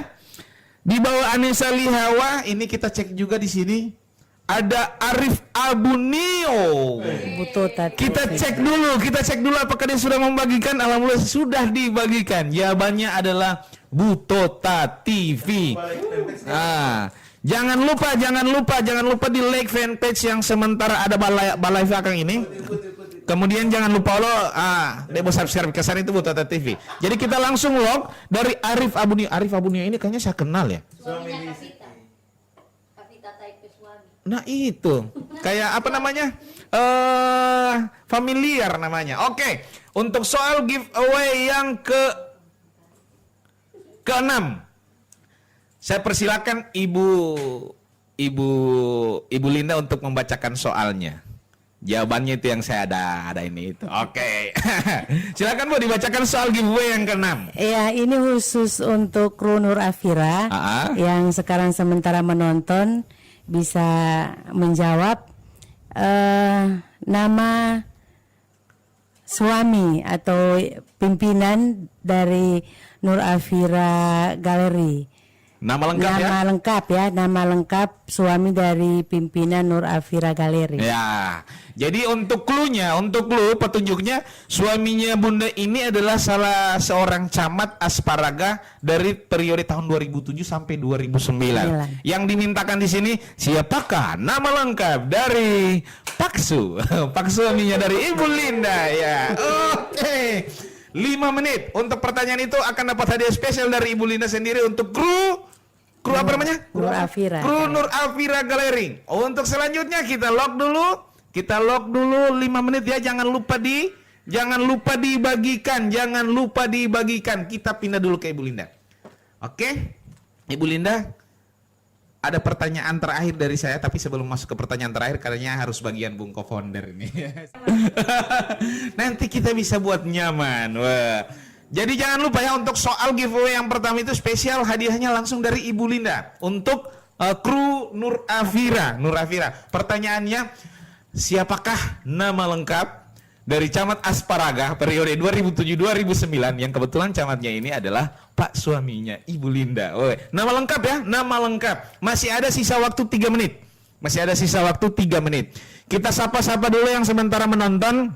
Di bawah Anissa Lihawa ini kita cek juga di sini ada Arif Abunio. Kita cek dulu apakah dia sudah membagikan. Alhamdulillah sudah dibagikan. Jawabannya adalah Butota TV. Jangan lupa di like fanpage yang sementara ada balai belakang ini. Kemudian jangan lupa debo subscribe ke sana itu Butota TV. Jadi kita langsung log dari Arif Abunio. Arif Abunio ini kayaknya saya kenal ya. Nah itu kayak apa namanya? Familiar namanya. Oke, untuk soal giveaway yang ke-6. Saya persilakan Ibu Linda untuk membacakan soalnya. Jawabannya itu yang saya ada ini itu. Oke. Silakan Bu dibacakan soal giveaway yang ke-6. Ya, ini khusus untuk kru Nur Afira yang sekarang sementara menonton bisa menjawab nama suami atau pimpinan dari Nur Afira Galeri. Nama lengkap ya? Nama lengkap suami dari pimpinan Nur Afira Galeri. Ya, jadi untuk clue petunjuknya, suaminya Bunda ini adalah salah seorang camat Asparaga dari periode tahun 2007 sampai 2009. Yang dimintakan di sini, siapakah nama lengkap dari Paksu. Pak suaminya dari Ibu Linda ya. Oke. 5 menit untuk pertanyaan itu akan dapat hadiah spesial dari Ibu Linda sendiri untuk kru apa namanya? Nur Afira. Kru Nur Afira Galeri. Untuk selanjutnya kita lock dulu. 5 menit ya, jangan lupa dibagikan. Kita pindah dulu ke Ibu Linda. Oke. Ibu Linda, ada pertanyaan terakhir dari saya, tapi sebelum masuk ke pertanyaan terakhir, katanya harus bagian Bung Co-founder ini. Nanti kita bisa buat nyaman. Wah. Jadi jangan lupa ya, untuk soal giveaway yang pertama itu spesial, hadiahnya langsung dari Ibu Linda untuk kru Nur Afira. Pertanyaannya, siapakah nama lengkap dari Camat Asparaga periode 2007-2009 yang kebetulan camatnya ini adalah Pak suaminya Ibu Linda. Nama lengkap ya, nama lengkap. Masih ada sisa waktu 3 menit. Kita sapa-sapa dulu yang sementara menonton.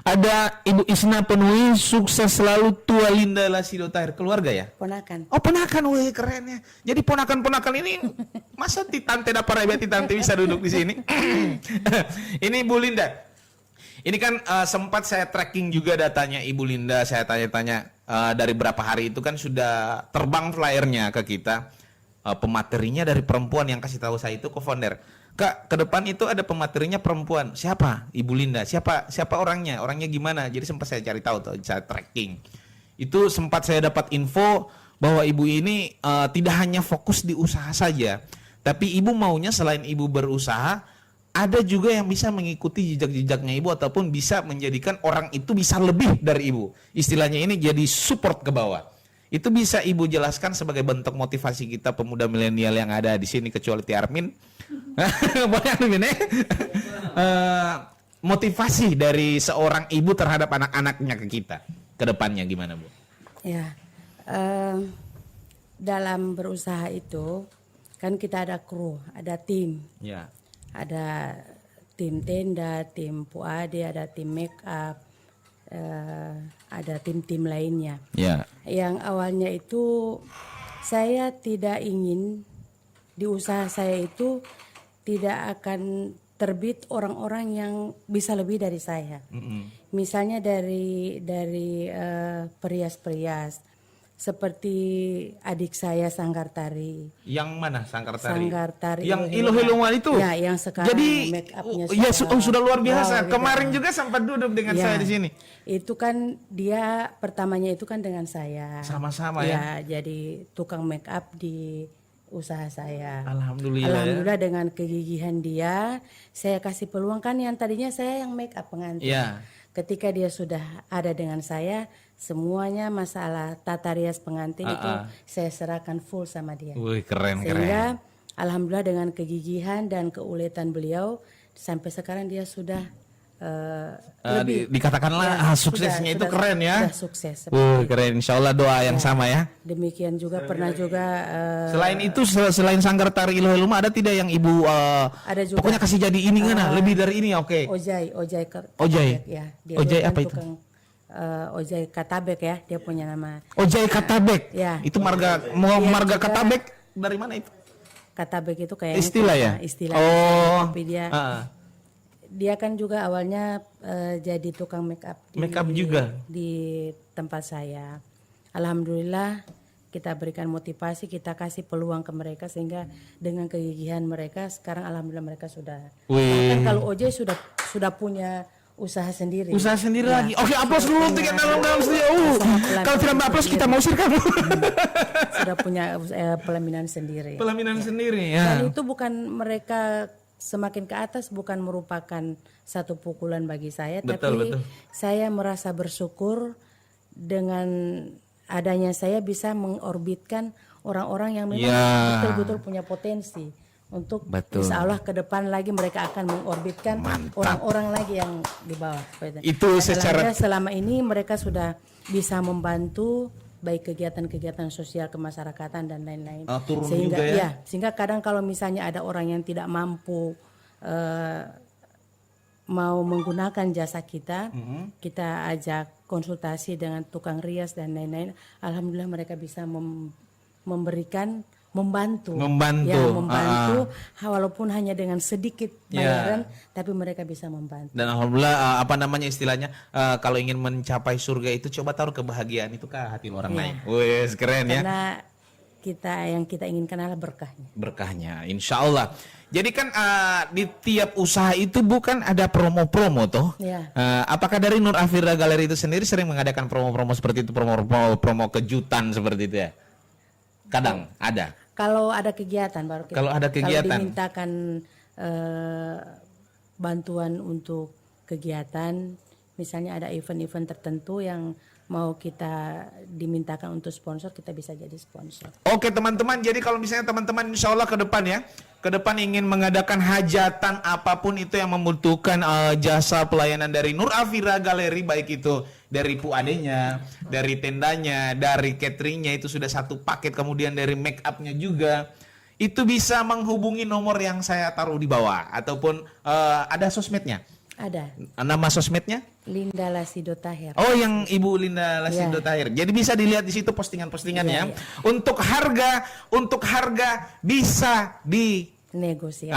Ada Ibu Isna Penui, sukses selalu tua Linda Lasido Tahir. Keluarga ya? Ponakan. Oh ponakan, wih keren ya. Jadi ponakan-ponakan ini masa tante dapat tante bisa duduk di sini? Ini Ibu Linda. Ini kan sempat saya tracking juga datanya Ibu Linda, saya tanya-tanya dari berapa hari itu kan sudah terbang flyernya ke kita. Pematerinya dari perempuan yang kasih tahu saya itu co-founder. Kak, ke depan itu ada pematerinya perempuan. Siapa? Ibu Linda. Siapa orangnya? Orangnya gimana? Jadi sempat saya cari tahu tuh, saya tracking. Itu sempat saya dapat info bahwa ibu ini tidak hanya fokus di usaha saja, tapi ibu maunya selain ibu berusaha, ada juga yang bisa mengikuti jejak-jejaknya ibu ataupun bisa menjadikan orang itu bisa lebih dari ibu. Istilahnya ini jadi support ke bawah. Itu bisa ibu jelaskan sebagai bentuk motivasi kita pemuda milenial yang ada di sini kecuali Tiarmin. Boleh Armin ya? Motivasi dari seorang ibu terhadap anak-anaknya ke kita ke depannya gimana, Bu? Ya. Dalam berusaha itu kan kita ada kru, ada tim. Ya. Ada tim tenda, tim puade, ada tim make up, ada tim-tim lainnya. Ya. Yang awalnya itu saya tidak ingin di usaha saya itu tidak akan terbit orang-orang yang bisa lebih dari saya. Misalnya dari perias-perias. Seperti adik saya Sanggar Tari. Yang mana Sanggar Tari? Sanggar Tari. Yang Ilo-Hilungan itu? Ya, yang sekarang jadi make upnya sudah luar biasa. Wow, Kemarin juga sempat duduk dengan ya, saya di sini. Itu kan dia pertamanya itu kan dengan saya. Sama-sama ya. Jadi tukang make up di usaha saya. Alhamdulillah ya. Dengan kegigihan dia, saya kasih peluang kan yang tadinya saya yang make up pengantin. Ya. Ketika dia sudah ada dengan saya, semuanya masalah tata rias pengantin itu saya serahkan full sama dia. Wih, keren. Sehingga alhamdulillah dengan kegigihan dan keuletan beliau sampai sekarang dia sudah lebih dikatakanlah suksesnya itu keren ya. Sudah sukses. Keren. Insya Allah doa yang sama ya. Demikian juga pernah juga. Selain itu, selain Sanggar Tari Ilohiluma ada tidak yang ibu? Ada juga. Pokoknya kasih jadi ini kan, lebih dari ini, oke. Ojai. Ya. Dia Ojai kan apa itu? Ojai Katabek ya, dia punya nama. Ojai Katabek. Ya. Itu marga juga, Katabek dari mana itu? Katabek itu kayak istilah ya. Istilah. Oh. Tapi dia kan juga awalnya jadi tukang make up juga di tempat saya. Alhamdulillah kita berikan motivasi, kita kasih peluang ke mereka sehingga dengan kegigihan mereka sekarang alhamdulillah mereka sudah. Bahkan kalau Ojai sudah punya usaha sendiri. Usaha sendiri lagi. Oke, aplaus dulu untuk yang dalam studio. Kalau tidak aplaus kita mau usir kamu. Sudah punya pelaminan sendiri. Pelaminan sendiri ya. Dan itu bukan mereka semakin ke atas bukan merupakan satu pukulan bagi saya, tapi saya merasa bersyukur dengan adanya saya bisa mengorbitkan orang-orang yang memang betul-betul punya potensi untuk insya Allah ke depan lagi mereka akan mengorbitkan orang-orang lagi yang di bawah. Itu secara selama ini mereka sudah bisa membantu baik kegiatan-kegiatan sosial kemasyarakatan dan lain-lain. Sehingga sehingga kadang kalau misalnya ada orang yang tidak mampu mau menggunakan jasa kita, kita ajak konsultasi dengan tukang rias dan lain-lain. Alhamdulillah mereka bisa memberikan membantu. Membantu. Ya, membantu walaupun hanya dengan sedikit bayaran, tapi mereka bisa membantu. Dan alhamdulillah apa namanya istilahnya kalau ingin mencapai surga itu coba taruh kebahagiaan itu ke hati orang lain. Wes keren ya. Karena yang kita inginkan adalah berkahnya. Berkahnya, insya Allah. Jadi kan di tiap usaha itu bukan ada promo-promo toh? Ya. Apakah dari Nur Afira Galeri itu sendiri sering mengadakan promo-promo seperti itu, promo kejutan seperti itu ya? Kadang ada. Kalau ada kegiatan baru kita. Kalau ada kegiatan. Kalau dimintakan bantuan untuk kegiatan, misalnya ada event-event tertentu yang mau kita dimintakan untuk sponsor, kita bisa jadi sponsor. Oke teman-teman, jadi kalau misalnya teman-teman insya Allah ke depan ya, ke depan ingin mengadakan hajatan apapun itu yang membutuhkan jasa pelayanan dari Nur Afira Galeri, baik itu dari puadenya, dari tendanya, dari cateringnya, itu sudah satu paket, kemudian dari make upnya juga, itu bisa menghubungi nomor yang saya taruh di bawah, ataupun ada sosmednya. Ada. Nama sosmednya? Linda Lasido Tahir. Oh, yang Ibu Linda Lasido Tahir. Jadi bisa dilihat di situ postingan-postingannya. Untuk harga bisa di negosiasi.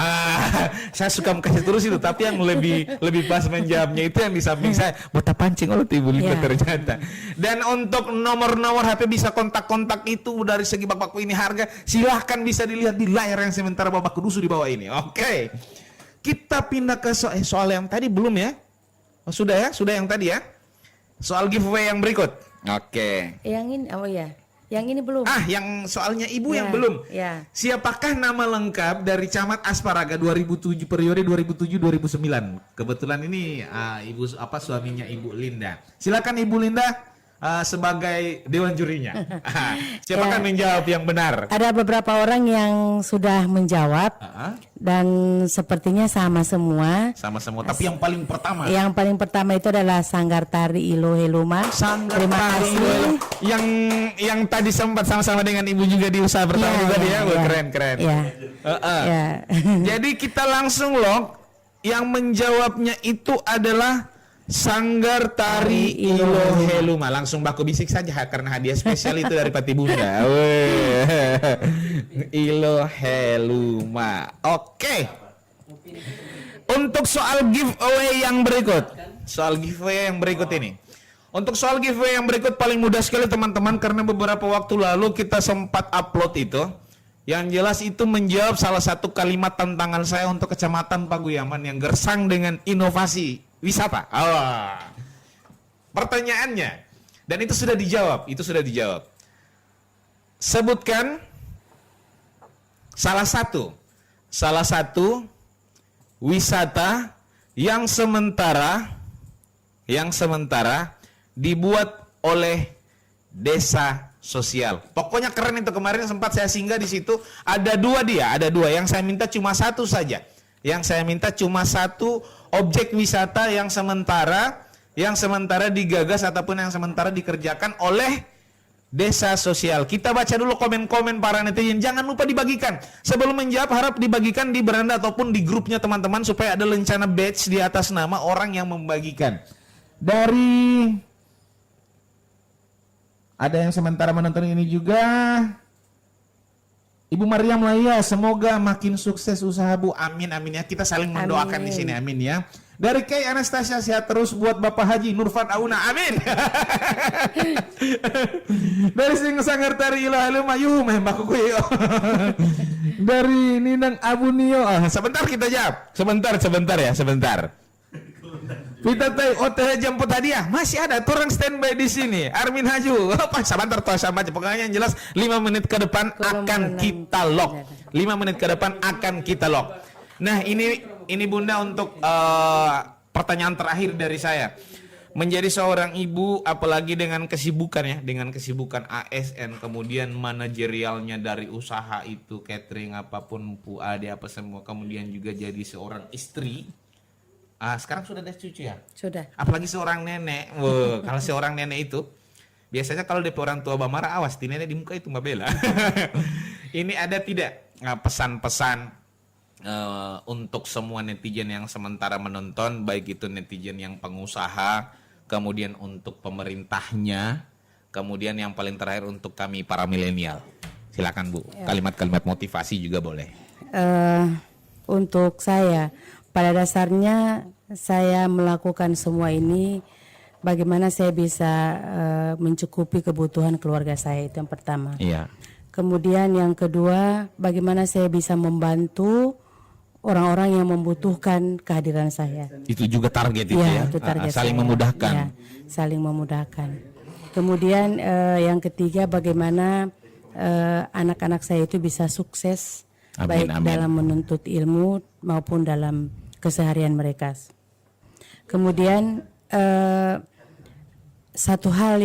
Saya suka kasih terus itu, tapi yang lebih pas menjawabnya itu yang di samping saya. Bota pancing oleh Ibu Linda ternyata. Dan untuk nomor-nomor HP bisa kontak-kontak itu dari segi Bapak ini harga, silahkan bisa dilihat di layar yang sementara Bapak Kudusu di bawah ini. Oke. Kita pindah ke soal yang tadi belum ya? Oh, sudah ya? Sudah yang tadi ya? Soal giveaway yang berikut. Oke. Yang ini, yang ini belum. Yang soalnya Ibu yang belum. Ya. Siapakah nama lengkap dari Camat Asparaga 2007 periode 2007-2009? Kebetulan ini suaminya Ibu Linda. Silakan Ibu Linda sebagai dewan jurinya. Siapakah menjawab yang benar? Ada beberapa orang yang sudah menjawab dan sepertinya sama semua. Sama semua. Tapi yang paling pertama. Yang paling pertama itu adalah Sanggar Tari Ilo Heluma. Sanggar Tari Ilo. Yang tadi sempat sama-sama dengan Ibu juga di usaha pertama tadi ya. Keren. Ya. Jadi kita langsung loh. Yang menjawabnya itu adalah Sanggar Tari Ilo Heluma. Langsung baku bisik saja karena hadiah spesial itu dari Pati Bunda. Ilo Heluma. Oke. Untuk soal giveaway yang berikut. Untuk soal giveaway yang berikut paling mudah sekali teman-teman, karena beberapa waktu lalu kita sempat upload itu. Yang jelas itu menjawab salah satu kalimat tantangan saya untuk Kecamatan Paguyaman yang gersang dengan inovasi wisata. Pertanyaannya, dan itu sudah dijawab. Sebutkan salah satu wisata yang sementara dibuat oleh desa sosial. Pokoknya keren itu, kemarin sempat saya singgah di situ. Ada dua. Yang saya minta cuma satu saja. Objek wisata yang sementara digagas ataupun yang sementara dikerjakan oleh desa sosial. Kita baca dulu komen-komen para netizen. Jangan lupa dibagikan. Sebelum menjawab harap dibagikan di beranda ataupun di grupnya teman-teman supaya ada lencana badge di atas nama orang yang membagikan. Ada yang sementara menonton ini juga. Ibu Mariam Laya, semoga makin sukses usaha Bu. Amin ya. Kita saling mendoakan di sini. Amin ya. Dari Kay Anastasia, sehat terus buat Bapak Haji Nurfat Auna. Amin. Dari Sanggar Tari Ilo Heluma, Mbak Kukuyo. Dari Ninang Abu Nio. Sebentar kita jawab. Sebentar. Kita OTH jemput hadiah masih ada turun standby di sini. Armin Haju, sebentar sama aja. Pokoknya yang jelas 5 menit ke depan akan kita lock. 5 menit ke depan akan kita lock. Nah ini Bunda untuk pertanyaan terakhir dari saya. Menjadi seorang ibu, apalagi dengan kesibukan ASN, kemudian manajerialnya dari usaha itu catering apapun, puade apa semua, kemudian juga jadi seorang istri. Sekarang sudah ada cucu ya? Sudah. Apalagi seorang nenek. Kalau seorang nenek itu biasanya kalau DP orang tua marah, awas di nenek di muka itu Mbak Bella. Ini ada tidak pesan-pesan untuk semua netizen yang sementara menonton, baik itu netizen yang pengusaha, kemudian untuk pemerintahnya, kemudian yang paling terakhir untuk kami para milenial. Silakan Bu, kalimat-kalimat motivasi juga boleh. Untuk saya, pada dasarnya saya melakukan semua ini bagaimana saya bisa mencukupi kebutuhan keluarga saya, itu yang pertama. Iya. Kemudian yang kedua, bagaimana saya bisa membantu orang-orang yang membutuhkan kehadiran saya. Itu juga target itu ya. Itu target saling saya. memudahkan. Ya, saling memudahkan. Kemudian yang ketiga, bagaimana anak-anak saya itu bisa sukses, baik dalam menuntut ilmu maupun dalam keseharian mereka. Kemudian satu hal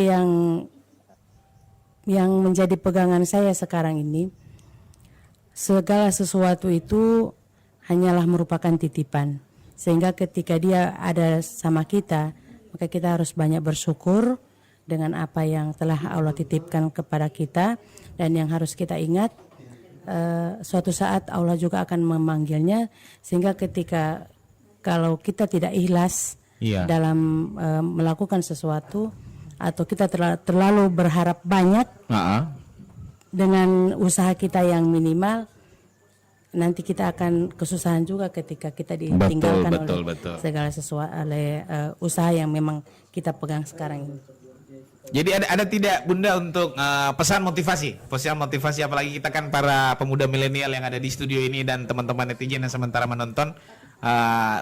yang menjadi pegangan saya sekarang ini, segala sesuatu itu hanyalah merupakan titipan. Sehingga ketika dia ada sama kita, maka kita harus banyak bersyukur dengan apa yang telah Allah titipkan kepada kita. Dan yang harus kita ingat, suatu saat Allah juga akan memanggilnya, sehingga ketika kalau kita tidak ikhlas dalam melakukan sesuatu, atau kita terlalu berharap banyak dengan usaha kita yang minimal, nanti kita akan kesusahan juga ketika kita ditinggalkan oleh segala sesuatu, oleh usaha yang memang kita pegang sekarang ini. Jadi ada tidak Bunda untuk pesan motivasi apalagi kita kan para pemuda milenial yang ada di studio ini dan teman-teman netizen yang sementara menonton,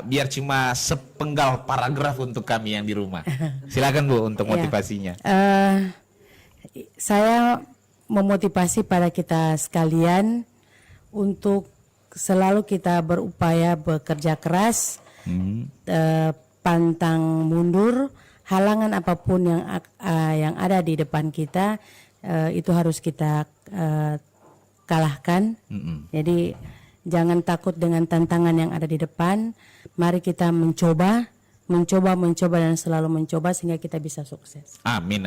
biar cuma sepenggal paragraf untuk kami yang di rumah. Silakan Bu untuk motivasinya. Saya memotivasi pada kita sekalian untuk selalu kita berupaya bekerja keras, pantang mundur. Halangan apapun yang ada di depan kita itu harus kita kalahkan. Jadi jangan takut dengan tantangan yang ada di depan. Mari kita mencoba dan selalu mencoba sehingga kita bisa sukses. Amin.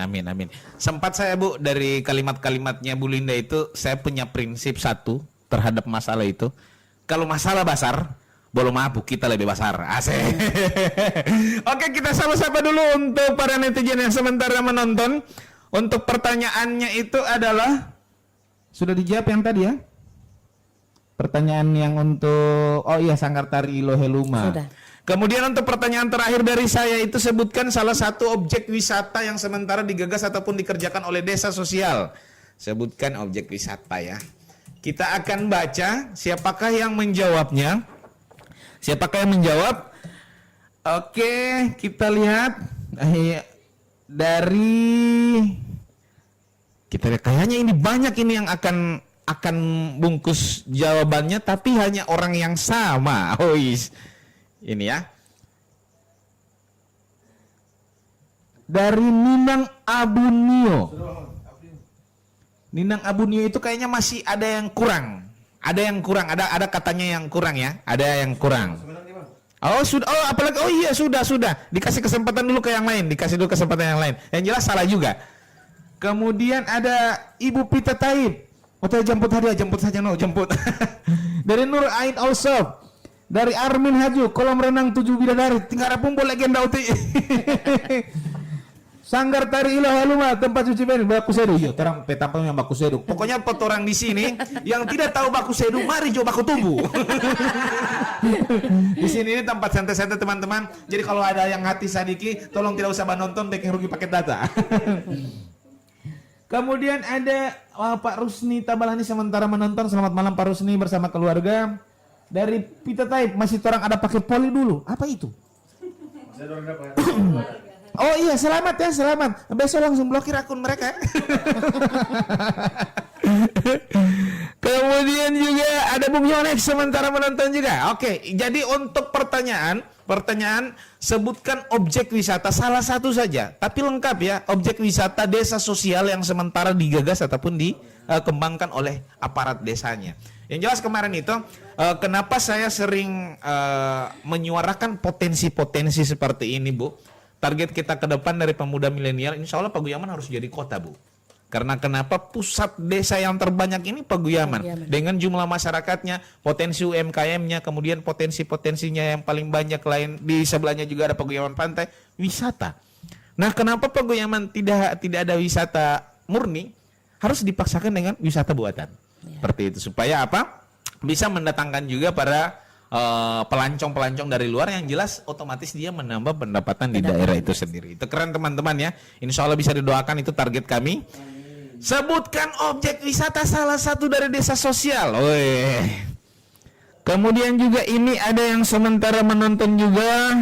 Sempat saya Bu dari kalimat-kalimatnya Bu Linda itu, saya punya prinsip satu terhadap masalah itu. Kalau masalah besar, belum mampu kita lebih besar. Asik. Oke, kita sama-sama dulu untuk para netizen yang sementara menonton. Untuk pertanyaannya itu adalah, sudah dijawab yang tadi ya? Pertanyaan yang untuk Sanggar Tari Loheluma. Sudah. Kemudian untuk pertanyaan terakhir dari saya itu, sebutkan salah satu objek wisata yang sementara digagas ataupun dikerjakan oleh desa sosial. Sebutkan objek wisata ya. Kita akan baca siapakah yang menjawabnya. Oke, kita lihat kita lihat kayaknya ini banyak ini yang akan bungkus jawabannya, tapi hanya orang yang sama. Ini ya. Dari Ninang Abunio. Ninang Abunio itu kayaknya masih ada yang kurang. Ada katanya yang kurang ya. Ada yang kurang. Sudah. Dikasih kesempatan dulu ke yang lain. Yang jelas salah juga. Kemudian ada Ibu Pita Taib. Jemput saja. Dari Nur Ain Alsof. Dari Armin Haju, kolam renang 7 bidadari. Tinggal pun boleh legenda uti. Sanggar Tari Loheluma, tempat cuci piring baku sedu. Yo, terang petampang yang baku sedu. Pokoknya orang di sini yang tidak tahu baku sedu, mari coba baku tumbuh. Di sini ini tempat santai-santai teman-teman. Jadi kalau ada yang hati sadiki, tolong tidak usah nonton, baking rugi paket data. Kemudian ada Pak Rusni Tabalani sementara menonton. Selamat malam Pak Rusni bersama keluarga. Dari Pita Taib, masih orang ada pakai poli dulu. Apa itu? Oh iya, selamat. Besok langsung blokir akun mereka. Kemudian juga ada Bung Yonex sementara menonton juga. Oke, jadi untuk pertanyaan sebutkan objek wisata salah satu saja, tapi lengkap ya. Objek wisata desa sosial yang sementara digagas ataupun dikembangkan oleh aparat desanya. Yang jelas kemarin itu kenapa saya sering menyuarakan potensi-potensi seperti ini, Bu. Target kita ke depan dari pemuda milenial, insya Allah Paguyaman harus jadi kota, Bu. Karena kenapa pusat desa yang terbanyak ini Paguyaman. Dengan jumlah masyarakatnya, potensi UMKM-nya, kemudian potensi-potensinya yang paling banyak lain. Di sebelahnya juga ada Paguyaman Pantai, wisata. Nah, kenapa Paguyaman tidak ada wisata murni? harus dipaksakan dengan wisata buatan. Seperti itu supaya apa? Bisa mendatangkan juga para pelancong-pelancong dari luar, yang jelas otomatis dia menambah pendapatan di daerah itu sendiri. Itu keren teman-teman ya. Insya Allah bisa didoakan, itu target kami. Sebutkan objek wisata salah satu dari desa sosial. Woi. Kemudian juga ini ada yang sementara menonton juga.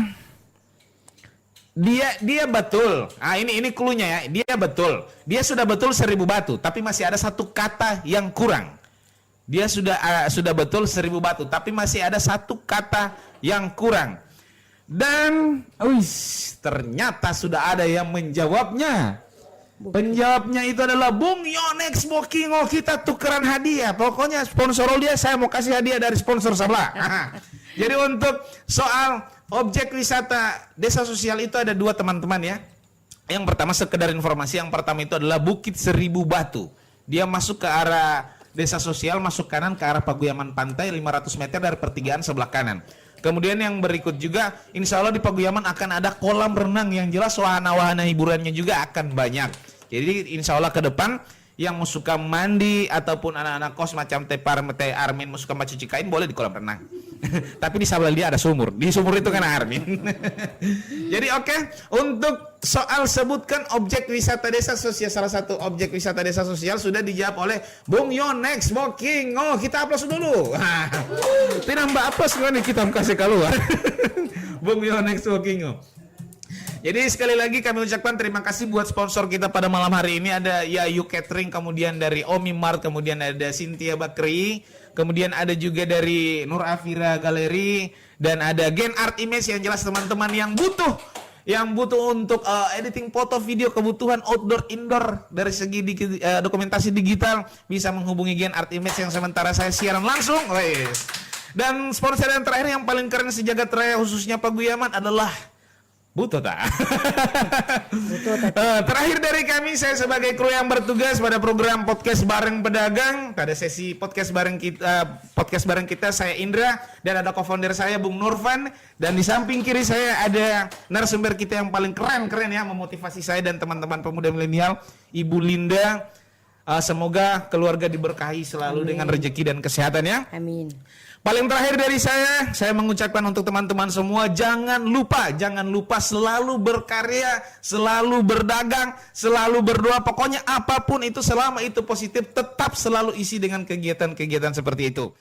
Dia betul. Ah, ini cluenya ya. Dia betul. Dia sudah betul 1000 batu, tapi masih ada satu kata yang kurang. Dia sudah betul 1000 batu, tapi masih ada satu kata yang kurang. Dan ternyata sudah ada yang menjawabnya. Penjawabnya itu adalah Bung Yonex Bokingo. Kita tukeran hadiah. Pokoknya sponsor dia, saya mau kasih hadiah dari sponsor sebelah. Jadi untuk soal objek wisata desa sosial itu ada 2 teman-teman ya. Yang pertama sekedar informasi, yang pertama itu adalah Bukit 1000 Batu. Dia masuk ke arah desa sosial, masuk kanan ke arah Paguyaman Pantai 500 meter dari pertigaan sebelah kanan. Kemudian yang berikut juga, insya Allah di Paguyaman akan ada kolam renang, yang jelas wahana-wahana hiburannya juga akan banyak. Jadi insya Allah ke depan yang mau suka mandi ataupun anak-anak kos macam Teh Armin mau suka cuci kain, boleh di kolam renang. Tapi di sebelah dia ada sumur. Di sumur itu kan Armin. Jadi oke, untuk soal sebutkan objek wisata desa sosial, salah satu objek wisata desa sosial sudah dijawab oleh Bung Yonex Bokingo. Kita aplaus dulu. Tidak mbak aplaus kan kita kasih keluar. Bung Yonex Bokingo. Jadi sekali lagi kami ucapkan terima kasih buat sponsor kita pada malam hari ini. Ada Yayu Catering, kemudian dari Omi Mart, kemudian ada Cynthia Bakri, kemudian ada juga dari Nur Afira Galeri, dan ada Gen Art Image, yang jelas teman-teman yang butuh untuk editing foto video, kebutuhan outdoor indoor dari segi dokumentasi digital, bisa menghubungi Gen Art Image yang sementara saya siaran langsung. Dan sponsor yang terakhir yang paling keren sejagat raya khususnya Paguyaman adalah Butuh tak? Terakhir dari kami, saya sebagai kru yang bertugas pada program podcast bareng pedagang. Pada sesi podcast bareng kita, saya Indra, dan ada co-founder saya Bung Nurvan, dan di samping kiri saya ada narasumber kita yang paling keren ya, memotivasi saya dan teman-teman pemuda milenial, Ibu Linda. Semoga keluarga diberkahi selalu. Amin. Dengan rezeki dan kesehatan ya. Amin. Paling terakhir dari saya mengucapkan untuk teman-teman semua, jangan lupa selalu berkarya, selalu berdagang, selalu berdoa. Pokoknya apapun itu, selama itu positif, tetap selalu isi dengan kegiatan-kegiatan seperti itu.